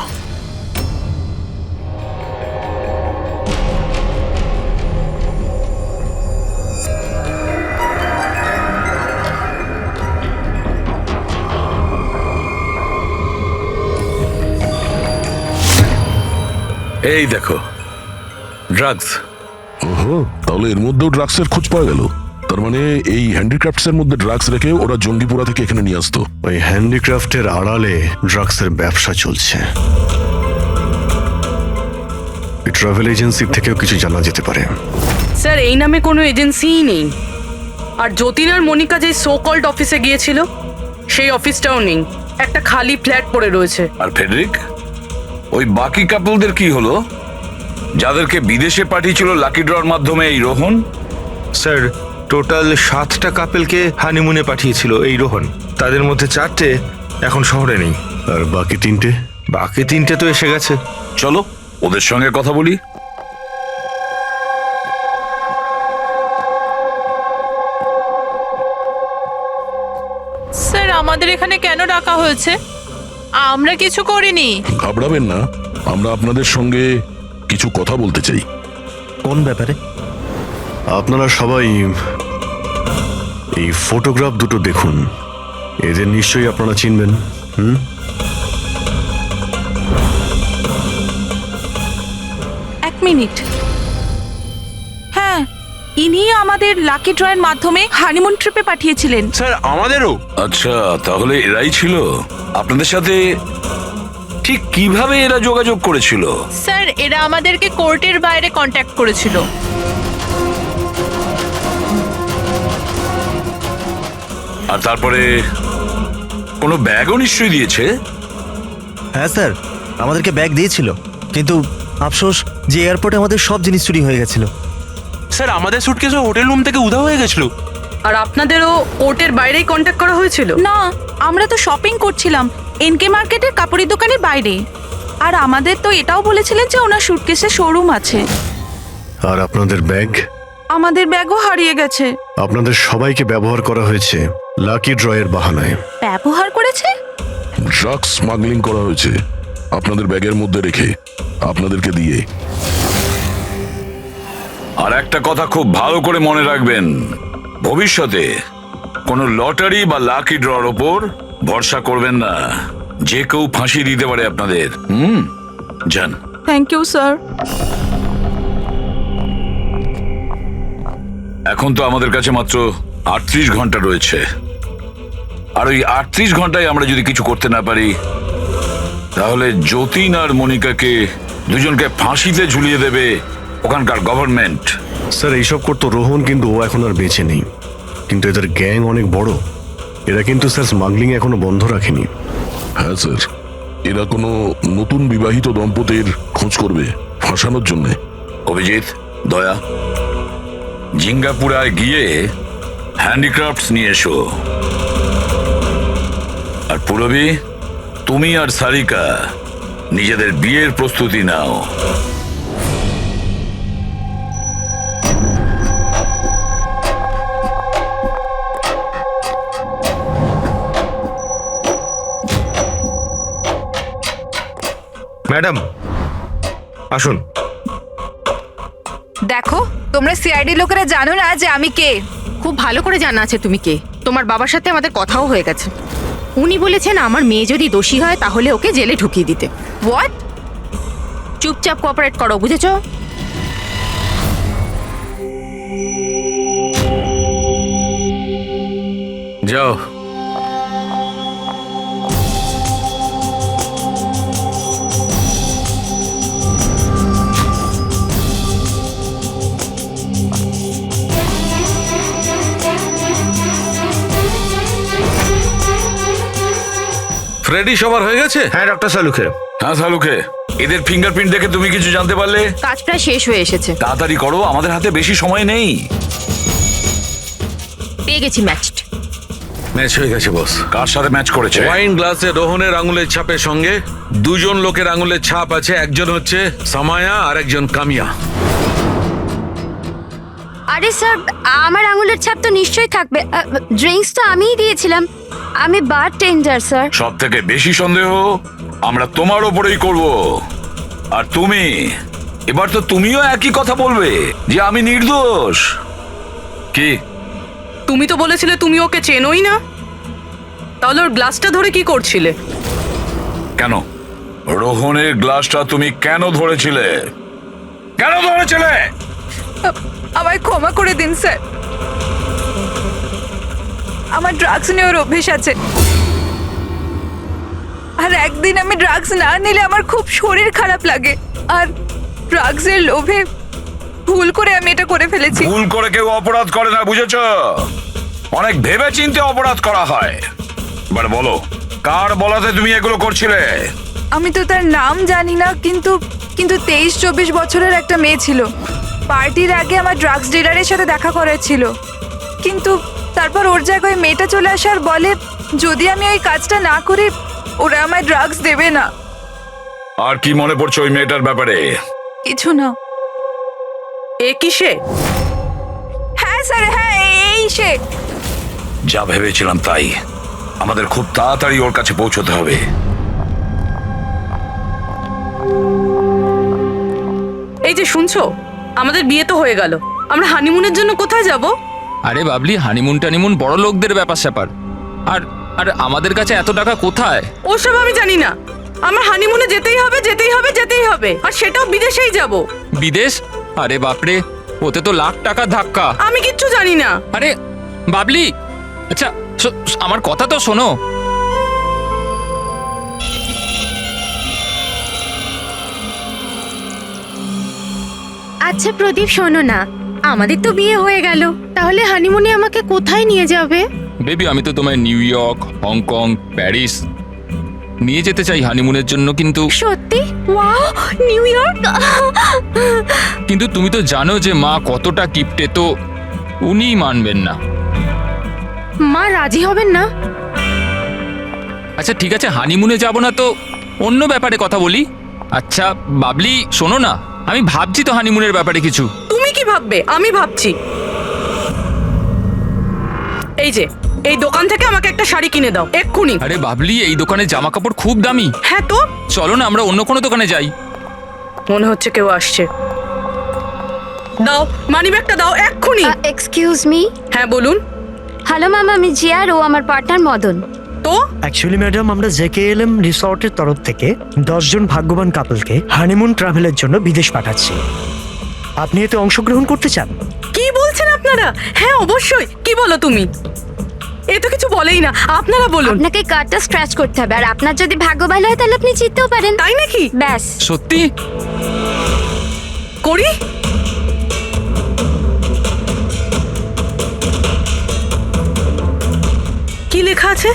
এই দেখো, ড্রাগস। ওহো, তাহলে এর মধ্যেও ড্রাগসের খোঁজ পাওয়া গেল। তার মানে এই হ্যান্ডিক্রাফটসের মধ্যে ড্রাগস রেখে ওরা জঙ্গিপুরা থেকে এখানে নিয়ে আসতো। ওই হ্যান্ডিক্রাফটের আড়ালে ড্রাগসের ব্যবসা চলছে। ট্রাভেল এজেন্সি থেকেও কিছু জানা যেতে পারে। স্যার এই নামে কোনো এজেন্সিই নেই। আর যতীন আর মনিকা যে সো কল্ড অফিসে গিয়েছিল সেই অফিসটাও নেই, একটা খালি ফ্ল্যাট পড়ে রয়েছে। আর ফেডরিক, ওই বাকি কাপলদের কি হলো যাদেরকে বিদেশে পাঠিয়েছিল লাকি ড্রর মাধ্যমে এই রোহন? স্যার, টোটাল 7টা কাপেলকে হানিমুনে পাঠিয়েছিল এই রোহন। তাদের মধ্যে 4টে এখন শহরে নেই। আর বাকি 3টে? বাকি 3টে তো এসে গেছে। চলো ওদের সঙ্গে কথা বলি। স্যার আমাদের এখানে কেন ডাকা হয়েছে? আমরা কিছু করিনি। ঘাবড়াবেন না, আমরা আপনাদের সঙ্গে কিছু কথা বলতে চাই। কোন ব্যাপারে? আপনারা সবাই এই ফটোগ্রাফ দুটো দেখুন। এদের নিশ্চয়ই আপনারা চিনবেন। এক মিনিট। হ্যাঁ, ইনি আমাদের লাকি ড্রয়ের মাধ্যমে হানিমুন ট্রিপে পাঠিয়েছিলেন। স্যার আমাদেরও। আচ্ছা, তাহলে এরাই ছিল আপনাদের সাথে। ঠিক কিভাবে এরা যোগাযোগ করেছিল? স্যার এরা আমাদেরকে কোর্টের বাইরে কন্ট্যাক্ট করেছিল। আর তারপরে কোনো ব্যাগও নিশ্চয়ই দিয়েছে। হ্যাঁ স্যার, আমাদেরকে ব্যাগ দিয়েছিল, কিন্তু আফসোস যে এয়ারপোর্টে আমাদের সব জিনিস চুরি হয়ে গেছিল। স্যার আমাদের সুটকেসও হোটেল রুম থেকে উধাও হয়ে গেছিল। আর আপনাদেরও কোর্টের বাইরেই কন্ট্যাক্ট করা হয়েছিল? না, আমরা তো শপিং করছিলাম এনকে মার্কেটের কাপড়ের দোকানের বাইরে। আর আমাদের তো এটাও বলেছিলেন যে ওনার সুটকেসের শোরুম আছে। আর আপনাদের ব্যাগ? আমাদের ব্যাগও হারিয়ে গেছে। আপনাদের সবাইকে ব্যবহার করা হয়েছে লাকি ড্রয়ের বাহানায়। ব্যবহার করেছে? ড্রাগস স্মাগলিং করা হয়েছে আপনাদের ব্যাগের মধ্যে রেখে, আপনাদেরকে দিয়ে। আর একটা কথা খুব ভালো করে মনে রাখবেন, ভবিষ্যতে কোনো লটারি বা লাকি ড্রর ওপর ভরসা করবেন না। যে কেউ ফাঁসি দিতে পারে আপনাদের। যান। Thank you sir. এখন তো আমাদের কাছে মাত্র 38 ঘন্টা রয়েছে। আর ওই 38 ঘন্টায় আমরা যদি কিছু করতে না পারি, তাহলে যতীন আর মনিকাকে দুজনকে ফাঁসিতে ঝুলিয়ে দেবে ওখানকার গভর্নমেন্ট। স্যার এইসব করতো রোহন, কিন্তু ও এখন আর বেঁচে নেই। কিন্তু এদের গ্যাং অনেক বড়। এরা কিন্তু স্যার স্মাগলিং এখনো বন্ধ রাখেনি। হ্যাঁ স্যার, এরা কোনো নতুন বিবাহিত দম্পতির খোঁজ করবে ফাঁসানোর জন্যে। অভিজিৎ, দয়া, জিঙ্গাপুরায় গিয়ে হ্যান্ডিক্রাফটস নিয়ে এসো। আর পুরবী, তুমি আর সারিকা নিজেদের বিয়ের প্রস্তুতি নাও। ম্যাডাম আসুন। দেখো, তোমরা সিআইডি লোকেরা জানো না যে আমি কে? খুব ভালো করে জানা আছে তুমি কে। তোমার বাবার সাথে আমাদের কথাও হয়ে গেছে। উনি বলেছেন আমার মেয়ে যদি দোষী হয় তাহলে ওকে জেলে ঢুকিয়ে দিতে। হোয়াট? চুপচাপ কোঅপারেট করো, বুঝেছো? যাও। ফ্রেডি সবার হয়ে গেছে? হ্যাঁ ডক্টর সালুখে। হ্যাঁ সালুখে, এদের ফিঙ্গারপ্রিন্ট দেখে তুমি কিছু জানতে পারলে? কাজ প্রায় শেষ হয়ে এসেছে। তাড়াতাড়ি করো, আমাদের হাতে বেশি সময় নেই। পেয়ে গেছি ম্যাচড। ম্যাচ হয়ে গেছে বস। কার সাথে ম্যাচ করেছে? ওয়াইন গ্লাসে রোহনের আঙুলের ছাপের সঙ্গে দুজন লোকের আঙুলের ছাপ আছে, একজন হচ্ছে সামায়া আর একজন কামিয়া। আরে স্যার, আমার আঙুলের ছাপ তো নিশ্চয়ই থাকবে। ড্রিঙ্কস তো আমিই দিয়েছিলাম, আমি বার টেন্ডার স্যার। সব থেকে বেশি সন্দেহ আমরা তোমার ওপরেই করব। আর তুমি, এবার তো তুমিও একই কথা বলবে যে আমি নির্দোষ। কি? তুমি তো বলেছিলে তুমি ওকে চেনোই না, তাহলে ওর গ্লাসটা ধরে কি করছিলে? কেন রোহনের গ্লাসটা তুমি কেন ধরেছিলে? কেন ধরেছিলে? আমায় ক্ষমা করে দিন স্যার, আমার ড্রাগস নেওয়ার অভ্যেস আছে, আর একদিন আমি ড্রাগস না নিলে আমার খুব শরীর খারাপ লাগে, আর ড্রাগসের লোভে ভুল করে আমি এটা করে ফেলেছি। ভুল করে কেউ অপরাধ করে না, বুঝেছো? অনেক ভেবে চিন্তে অপরাধ করা হয়। এবার বলো, কার বলাতে তুমি এগুলো করছিলে? আমি তো তার নাম জানি না, কিন্তু 23-24 বছরের একটা মেয়ে ছিল। পার্টির আগে আমার ড্রাগস ডিলারের সাথে দেখা করার ছিল, কিন্তু তারপর ওর জায়গায় মেয়েটা চলে আসার বলে যদি আমি ওই কাজটা না করি ওরা আমায় ড্রাগস দেবে না। আর কি মনে পড়ছে ওই মেয়েটার ব্যাপারে? কিছু না। এ কি সে? হ্যাঁ স্যার, হ্যাঁ এই সে। যা ভেবেছিলাম তাই। আমাদের খুব তাড়াতাড়ি ওর কাছে পৌঁছতে হবে। এই যে শুনছো, আমাদের বিয়ে তো হয়ে গেল, আমরা হানিমুনের জন্য কোথায় যাব? আরে বাবলি, হানিমুন টানিমুন বড় লোকদের ব্যাপার স্যাপার। আর আর আমাদের কাছে এত টাকা কোথায়? ওসব আমি জানি না, আমার হানিমুনে যেতেই হবে, যেতেই হবে, যেতেই হবে, আর সেটাও বিদেশেই যাব। বিদেশ? আরে বাপরে, ওতে তো লাখ টাকা ধাক্কা। আমি কিচ্ছু জানি না। আরে বাবলি, আচ্ছা আমার কথা তো শোনো। আচ্ছা প্রদীপ, শোনো না, আমাদের তো বিয়ে হয়ে গেল, তাহলে হানিমুনে আমাকে কোথায় নিয়ে যাবে? বেবি, আমি তো তোমায় নিউ ইয়র্ক, হংকং, প্যারিস নিয়ে যেতে চাই হানিমুনের জন্য, কিন্তু সত্যি? Wow, new York! কিন্তু তুমি তো জানো যে মা কতটা কিপটে, তো উনিই মানবেন না। মা রাজি হবেন না? আচ্ছা ঠিক আছে, হানিমুনে যাব না তো অন্য ব্যাপারে কথা বলি। আচ্ছা বাবলি শোনো না, আমি ভাবছি তো হানিমুনের ব্যাপারে কিছু। তুমি কি ভাববে? আমি ভাবছি। এই যে এই দোকান থেকে আমাকে একটা শাড়ি কিনে দাও এক্ষুনি। আরে বাবলি, এই দোকানের জামা কাপড় খুব দামি। হ্যাঁ তো চলো না আমরা অন্য কোনো দোকানে যাই। মনে হচ্ছে কেউ আসছে। দাও মানিব্যাগটা, দাও এক্ষুনি। Excuse me. হ্যাঁ বলুন। হ্যালো ম্যাম, আমি জিয়া আর ও আমার পার্টনার মদন। তো অ্যাকচুয়ালি ম্যাডাম, আমরা জেকেএলএম রিসর্টের তরফ থেকে 10 জন ভাগ্যবান কাপলকে হানিমুন ট্রাভেলের জন্য বিদেশ পাঠাচ্ছি। আপনি এতে অংশগ্রহণ করতে চান? কি বলছেন আপনারা? হ্যাঁ অবশ্যই। কি বলো তুমি? এ তো কিছু বলেই না, আপনারা বলুন। আপনাকে কার্ডটা স্ক্র্যাচ করতে হবে, আর আপনার যদি ভাগ্য ভালো হয় তাহলে আপনি জিততেও পারেন। তাই নাকি? ব্যাস। সত্যি? করি। কি লেখা আছে?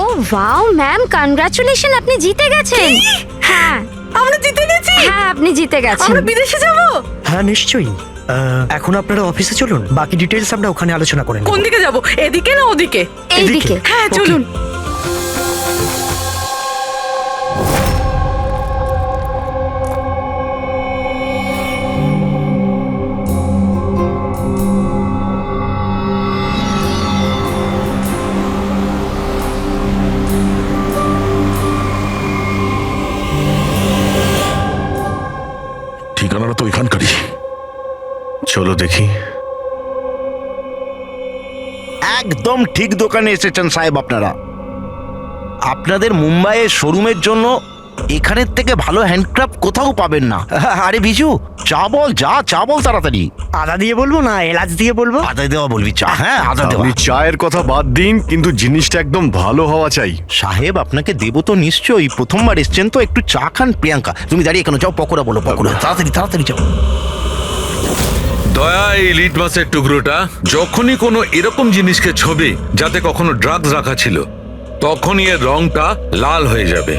ও ওয়াও ম্যাম, কনগ্রাচুলেশন, আপনি জিতে গেছেন। হ্যাঁ আমরা জিতে গেছি। হ্যাঁ আপনি জিতে গেছেন। আমরা বিদেশে যাব? হ্যাঁ নিশ্চয়ই। এখন আপনারা অফিসে চলুন, বাকি ডিটেইলস আমরা ওখানে আলোচনা করে নেব। কোন দিকে যাব? এদিকে না ওদিকে? এইদিকে। হ্যাঁ চলুন। ঠিকানাটা তো এখানকারই। চলো দেখি। একদম ঠিক দোকানে এসেছেন সাহেব আপনারা। আপনাদের মুম্বাইয়ের শোরুমের জন্য এখানের থেকে ভালো হ্যান্ডক্রাফট কোথাও পাবেন না। আরে বিজু, চা বল, চা বল তাড়াতাড়ি। আদা দিয়ে বলবো না এলাচ দিয়ে বলবো? আদা দেওয়া বলবি চা? হ্যাঁ আদা দেওয়া। আপনি চায়ের কথা বাদ দিন, কিন্তু জিনিসটা একদম ভালো হওয়া চাই। সাহেব আপনাকে দেবো তো নিশ্চয়ই, প্রথমবার এসছেন তো, একটু চা খান। প্রিয়াঙ্কা তুমি দাঁড়িয়ে কেন? যাও পকোড়া বলো, পকোড়া তাড়াতাড়ি যাও। দয়া, এই লিটমাসের টুকরোটা যখনই কোনো এরকম জিনিসকে ছবি যাতে কখনো ড্রাগস রাখা ছিল, তখনই এর রংটা লাল হয়ে যাবে।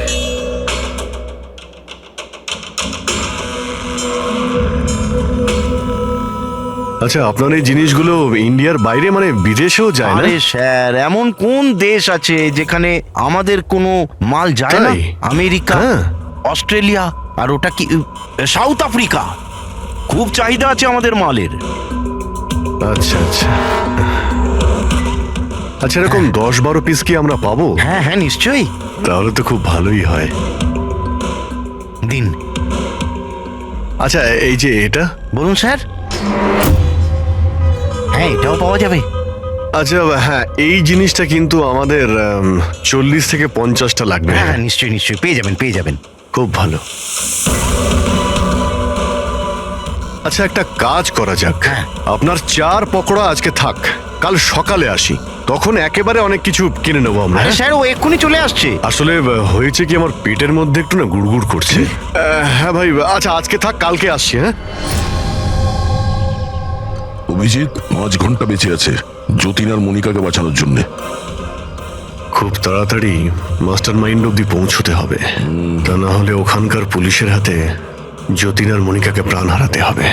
আচ্ছা, আপনার এই জিনিসগুলো ইন্ডিয়ার বাইরে মানে বিদেশেও যায় না? আরে স্যার, এমন কোন দেশ আছে যেখানে আমাদের কোনো মাল যায় না? তাই? আমেরিকা, হ্যাঁ। অস্ট্রেলিয়া, আর ওটা কি সাউথ আফ্রিকা। খুব চাহিদা আছে আমাদের মালের। আচ্ছা আচ্ছা আচ্ছা, এরকম 10-12 পিস কি আমরা পাবো? হ্যাঁ হ্যাঁ, নিশ্চয়ই। তাহলে তো খুব ভালোই হয়। দিন। আচ্ছা, এই যে এটা বলুন স্যার। হ্যাঁ, এটাও পাওয়া যাবে। আচ্ছা হ্যাঁ, এই জিনিসটা কিন্তু আমাদের 40 থেকে 50টা লাগবে। হ্যাঁ হ্যাঁ, নিশ্চয়ই নিশ্চয়ই পেয়ে যাবেন, পেয়ে যাবেন। খুব ভালো। আচ্ছা, একটা কাজ করা যাক। আপনার 4 পকোড়া আজকে থাক, কাল সকালে আসি, তখন একেবারে অনেক কিছু কিনে নেবো আমরা। আরে স্যার, ও এক্ষুনি চলে আসছে। আসলে হয়েছে কি, আমার পেটের মধ্যে একটু না গুড়গুড় করছে। হ্যাঁ ভাই, আচ্ছা আজকে থাক, কালকে আসছি। হ্যাঁ অভিজিৎ 5 ঘন্টা বেঁচে আছে যতীন আর মনিকাকে বাঁচানোর জন্য। খুব তাড়াতাড়ি মাস্টার মাইন্ড অব্দি পৌঁছতে হবে, তা না হলে ওখানকার পুলিশের হাতে যতীন আর মনিকাকে প্রাণ হারাতে হবে।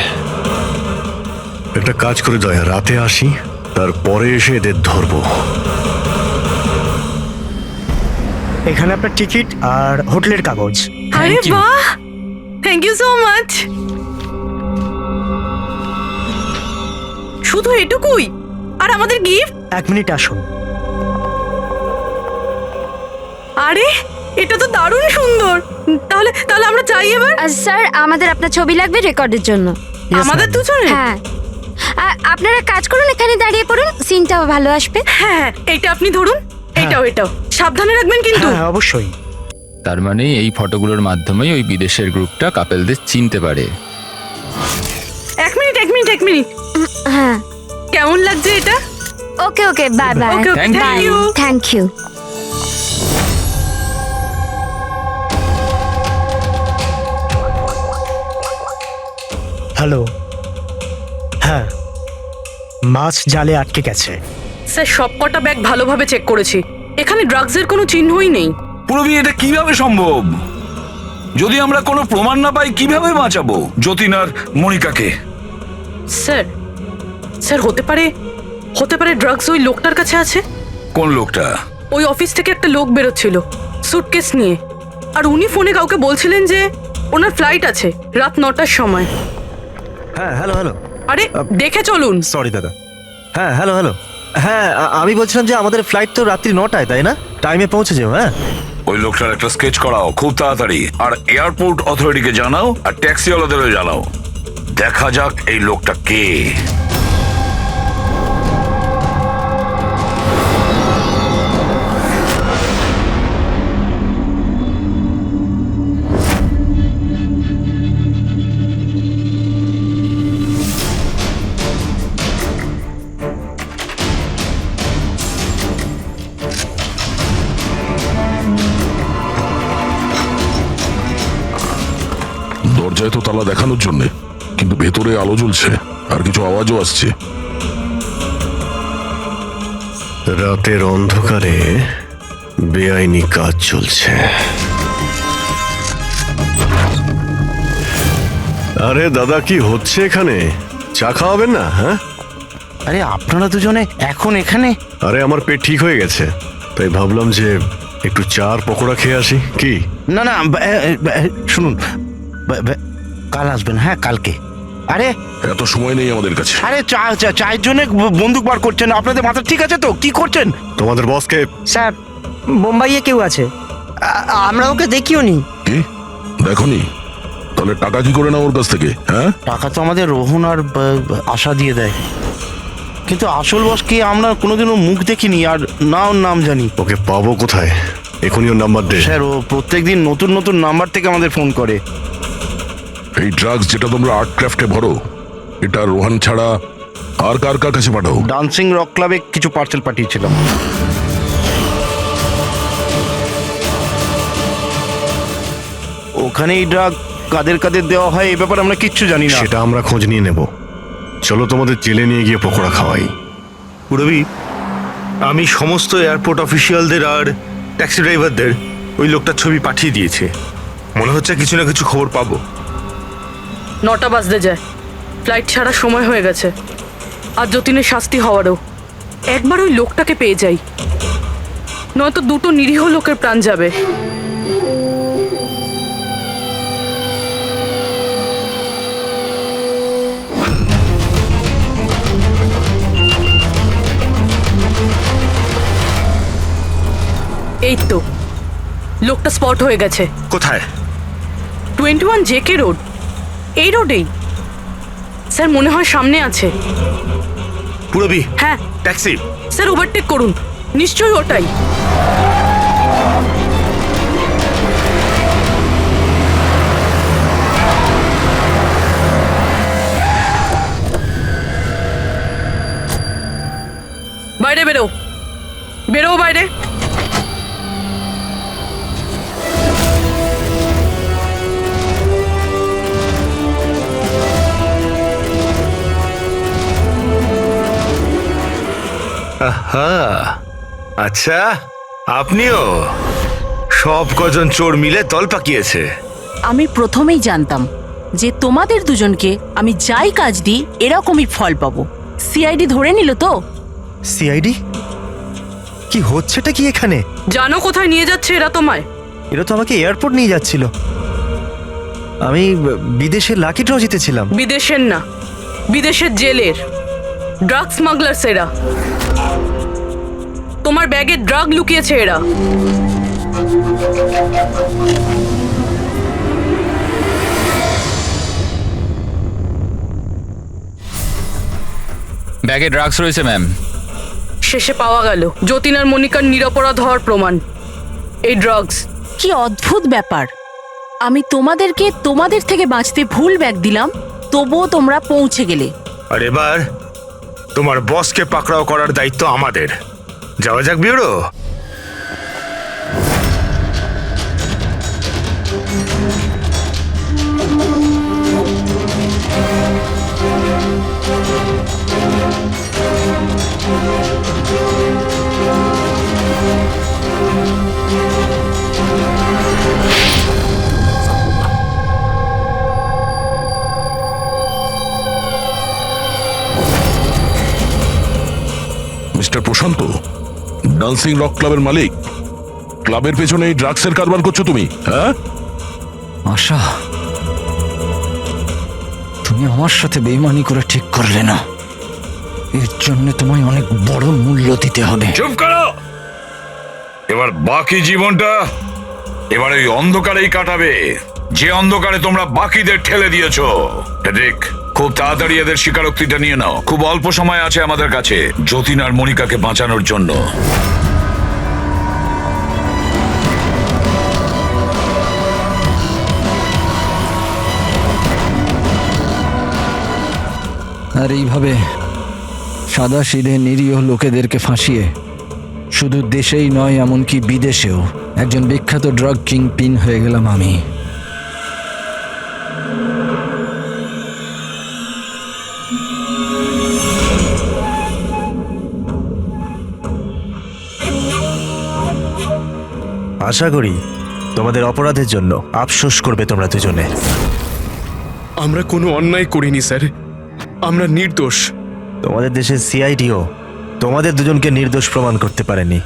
একটা কাজ করে দয়া, রাতে আসি, তারপরে এসে এদের ধরবো। এখানে আপনার টিকিট আর হোটেলের কাগজ। আরে বাহ, থ্যাংক ইউ সো মাচ। শুধু এটুকুই? আর আমাদের গিফট? 1 মিনিট আসুন। আরে এটা তো দারুণ সুন্দর। তাহলে তাহলে আমরা চাই এবার। স্যার, আমাদের আপনার ছবি লাগবে রেকর্ডের জন্য। আমাদের দুজনে? হ্যাঁ। আপনারা কাজ করুন, এখানে দাঁড়িয়ে পড়ুন, সিনটাও ভালো আসবে। হ্যাঁ, এইটা আপনি ধরুন, এটাও এটাও সাবধানে রাখবেন কিন্তু। হ্যাঁ অবশ্যই। তার মানে এই ফটোগুলোর মাধ্যমেই ওই বিদেশের গ্রুপটা কাপেলদের চিনতে পারে। এক মিনিট। হ্যাঁ, কেমন লাগছে এটা? Okay okay, bye bye. Okay, okay, thank you. Thank you. Hello. হ্যাঁ, মাছ জালে আটকে গেছে। স্যার, সবকটা ব্যাগ ভালোভাবে চেক করেছি, এখানে ড্রাগসের কোনো চিহ্নই নেই। পুরবি, এটা কিভাবে সম্ভব? যদি আমরা কোনো প্রমাণ না পাই কিভাবে বাঁচাবো যতীন আর মনিকাকে? স্যার স্যার হতে পারে ড্রাগস ওই লোকটার কাছে আছে। কোন লোকটা? ওই অফিস থেকে একটা লোক বেরোচ্ছিল সুটকেস নিয়ে, আর উনি ফোনে কাউকে বলছিলেন যে ওনার ফ্লাইট আছে রাত 9টার সময়। হ্যাঁ, হ্যালো হ্যালো। আরে দেখে চলুন। সরি দাদা। হ্যাঁ, হ্যালো হ্যালো। হ্যাঁ, আমি বলছিলাম যে আমাদের ফ্লাইট তো রাত্রি 9টায়, তাই না? টাইমে পৌঁছে যাও। হ্যাঁ, ওই লোকটার একটা স্কেচ করাও খুব তাড়াতাড়ি, আর এয়ারপোর্ট অথরিটিকে জানাও, আর ট্যাক্সিওয়ালাদেরও জানাও। দেখা যাক এই লোকটা কে। দরজায় তো তালা দেখানোর জন্য, কিন্তু ভেতরে আলো জ্বলছে আর কিছু আওয়াজও আসছে। রাতের অন্ধকারে বেআইনি কাজ চলছে। আরে দাদা, কি হচ্ছে এখানে? চা খাওয়াবেন না? হ্যাঁ, আরে আপনারা দুজনে এখন এখানে? আরে আমার পেট ঠিক হয়ে গেছে, তাই ভাবলাম যে একটু চার পকোড়া খেয়ে আসি। কি? না না, শুনুন, কাল আসবেন। হ্যাঁ, কালকে। আরে এত সময় নেই আমাদের কাছে। আরে চায়ের জন্য বন্দুক বার করছেন? আপনাদের মাথা ঠিক আছে তো? কি করছেন? তোমাদের বসকে? স্যার, বোম্বাইয়ে কেউ আছে, আমরা ওকে দেখিও নি। কি দেখোনি? তাহলে টাকা কি করে না ওর কাছ থেকে? হ্যাঁ, টাকা তো আমাদের রোহন আর আশা দিয়ে দেয়, কিন্তু আসল বস কে আমরা কোনোদিনও মুখ দেখিনি, আর না ওর নাম জানি। ওকে পাবো কোথায়? এখনই ওর নাম্বার দে। স্যার, ও প্রত্যেকদিন নতুন নতুন নাম্বার থেকে আমাদের ফোন করে। এই ড্রাগস যেটা তোমরা আর্ট ক্রাফটে ভরো, এটা রোহান ছাড়া আর কার কার কাছে পাঠাও? ডান্সিং রক ক্লাবে কিছু পার্সেল পাঠিয়েছিলাম। ওখানে এই ড্রাগ কাদের কাদের দেওয়া হয় এই ব্যাপারে আমরা কিচ্ছু জানি না। সেটা আমরা খোঁজ নিয়ে নেব। চলো তোমাদের জেলে নিয়ে গিয়ে পকোড়া খাওয়াই। রবি, আমি সমস্ত এয়ারপোর্ট অফিসিয়ালদের আর ট্যাক্সি ড্রাইভারদের ওই লোকটার ছবি পাঠিয়ে দিয়েছে। মনে হচ্ছে কিছু না কিছু খবর পাবো। 9টা বাজতে যায়, ফ্লাইট ছাড়ার সময় হয়ে গেছে। আর যতীনের শাস্তি হওয়ারও। একবার ওই লোকটাকে পেয়ে যাই, নয়তো দুটো নিরীহ লোকের প্রাণ যাবে। এই তো লোকটা স্পট হয়ে গেছে। কোথায়? 21 জেকে রোড, এই রোডেই। স্যার মনে হয় সামনে আছে। পুরবি? হ্যাঁ। ট্যাক্সি? স্যার ওভারটেক করুন, নিশ্চয়ই ওটাই। বাইরে বেরো, বেরো বাইরে। আহা, আচ্ছা আপনিও? সব কজন চোর মিলে দল পাকিয়েছে। আমি প্রথমেই জানতাম যে তোমাদের দুজনকে আমি যাই কাজ দিই এরকমই ফল পাবো। সিআইডি ধরে নিল তো? সিআইডি? কি হচ্ছেটা কি এখানে? জানো কোথায় নিয়ে যাচ্ছে এরা তোমায়? এরা তো আমাকে এয়ারপোর্ট নিয়ে যাচ্ছিল। আমি বিদেশের লাকি ড্র জিতেছিলাম। বিদেশের না, বিদেশের জেলের ড্রাগ স্মাগলার্স এরা। তোমার ব্যাগে ড্রাগ লুকিয়েছে এরা। ব্যাগে ড্রাগস রয়েছে ম্যাম। শেষে পাওয়া গেল যতীন আর মনিকার নিরপরাধ হওয়ার প্রমাণ। এই ড্রাগস। কি অদ্ভুত ব্যাপার, আমি তোমাদেরকে তোমাদের থেকে বাঁচতে ভুল ব্যাগ দিলাম, তবুও তোমরা পৌঁছে গেলে। আর এবার তোমার বসকে পাকড়াও করার দায়িত্ব আমাদের। যাওয়া যাক ব্যুরো। মিস্টার প্রশান্ত, ডান্সিং রক ক্লাবের মালিক, ক্লাবের পেছনে এই ড্রাগসের কারবার করছো তুমি? হ্যাঁ আশা, তুমি আমার সাথে বেইমানি করে ঠিক করলে না। এর জন্য তোমায় অনেক বড় মূল্য দিতে হবে। চুপ করো। এবার বাকি জীবনটা এবার ওই অন্ধকারেই কাটাবে, যে অন্ধকারে তোমরা বাকিদের ঠেলে দিয়েছো। দেখ, খুব তাড়াতাড়ি এদের স্বীকারোক্তিটা নিয়ে নাও। খুব অল্প সময় আছে আমাদের কাছে যতীন আর মনিকাকে বাঁচানোর জন্য। আর এইভাবে সাদা সিধে নিরীহ লোকেদেরকে ফাঁসিয়ে শুধু দেশেই নয়, এমনকি বিদেশেও একজন বিখ্যাত ড্রাগ কিং পিন হয়ে গেলাম আমি। আশা করি তোমাদের অপরাধের জন্য আফসোস করবে তোমরা দুজনে। আমরা কোনো অন্যায় করিনি স্যার, আমরা নির্দোষ। তোমাদের দেশের সিআইডিও তোমাদের দুজনকে নির্দোষ প্রমাণ করতে পারেনি।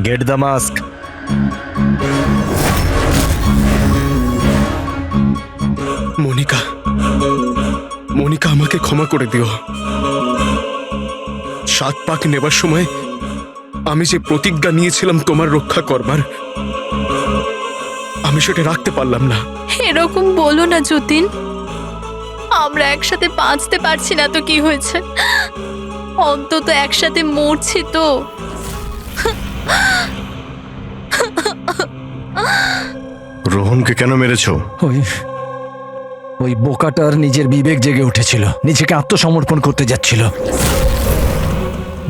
Get the mask. Monica, Monica আমাকে ক্ষমা করে দিও। 7 পাক নেবার সময় আমি যে প্রতিজ্ঞা নিয়েছিলাম তোমার রক্ষা করবার, আমি সেটা রাখতে পারলাম না। এরকম বলো না যতীন, আমরা একসাথে বাঁচতে পারছি না তো কি হয়েছে, অন্তত একসাথে মরছি তো। রোহনকে কেন মেরেছো? ওই বোকাটার নিজের বিবেক জেগে উঠেছিল, নিজেকে আত্মসমর্পণ করতে যাচ্ছিল।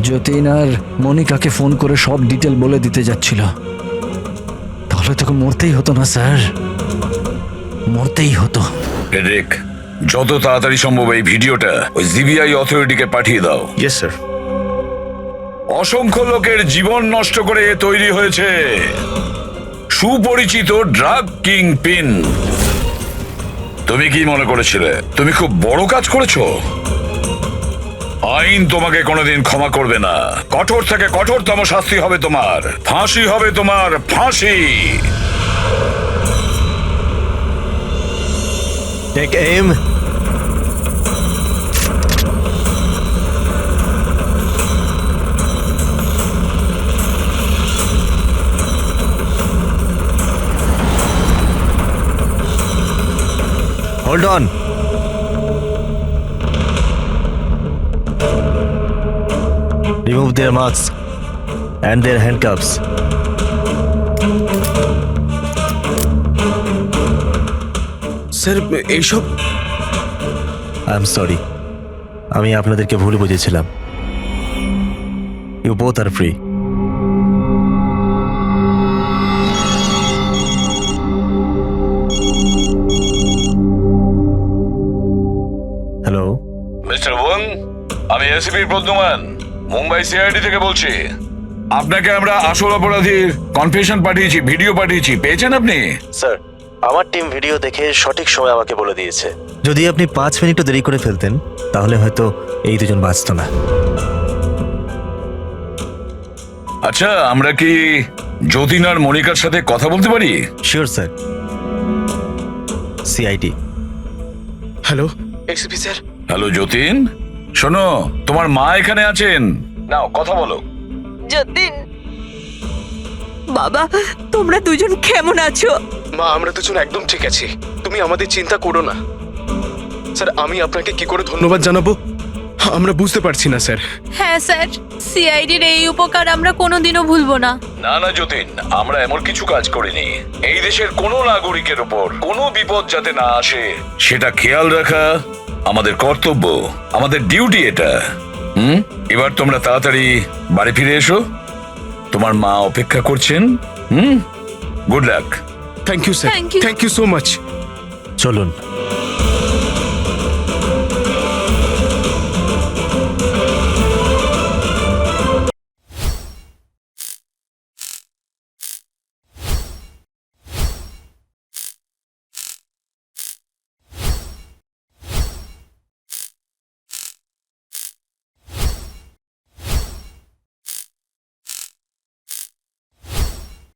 যতীন আর মনিকাকে ফোন করে সব ডিটেল বলে দিতে যাচ্ছিল। তাহলে তোকে মরতেই হতো না স্যার, মরতেই হতো। দেখ, যত তাড়াতাড়ি সম্ভব এই ভিডিওটা ওই জিবিআই অথরিটিকে পাঠিয়ে দাও। Yes sir. অসংখ্য লোকের জীবন নষ্ট করে তৈরি হয়েছে সুপরিচিত ড্রাগ কিং পিন। তুমি কি মনে করেছিলে তুমি খুব বড় কাজ করেছো? আইন তোমাকে কোনোদিন ক্ষমা করবে না। কঠোর থেকে কঠোরতম শাস্তি হবে তোমার, ফাঁসি হবে তোমার, ফাঁসি। Take M. Hold on. Remove their masks and their handcuffs. Sir এইসব আই এম সরি, আমি আপনাদেরকে ভুল বুঝেছিলাম। You both R free. Hello, mister Wang, আমি এসিপি প্রদ্যুমান, মুম্বাই সিআইডি থেকে বলছি। আপনাকে আমরা আসল অপরাধীর কনফেশন পাঠিয়েছি, ভিডিও পাঠিয়েছি, পেয়েছেন আপনি? স্যার, আমার টিম ভিডিও দেখে সঠিক সময় আমাকে বলে দিয়েছে। যদি আপনি 5 মিনিটও দেরি করে ফেলতেন তাহলে হয়তো এই দুজন বাঁচত না। আচ্ছা, আমরা কি যতীন আর মনিকার সাথে কথা বলতে পারি? Sure sir. CID. Hello ACP sir. Hello Jatin, শোনো, তোমার মা এখানে আছেন, নাও কথা বলো। যতীন, বাবা, তোমরা দুজন কেমন আছো? মা, আমরা দুজন একদম ঠিক আছি, তুমি আমাদের চিন্তা করো না। স্যার, আমি আপনাকে কি করে ধন্যবাদ জানাবো আমরা বুঝতে পারছি না স্যার। হ্যাঁ স্যার, সিআইডির এই উপকার আমরা কোনোদিনও ভুলবো না। না না যতীন, আমরা এমন কিছু কাজ করিনি। এই দেশের কোনো নাগরিকের উপর কোনো বিপদ যাতে না আসে সেটা খেয়াল রাখা আমাদের কর্তব্য, আমাদের ডিউটি এটা। এবার তোমরা তাড়াতাড়ি বাড়ি ফিরে এসো, তোমার মা অপেক্ষা করছেন। Good luck. Thank you sir, thank you so much. চলুন।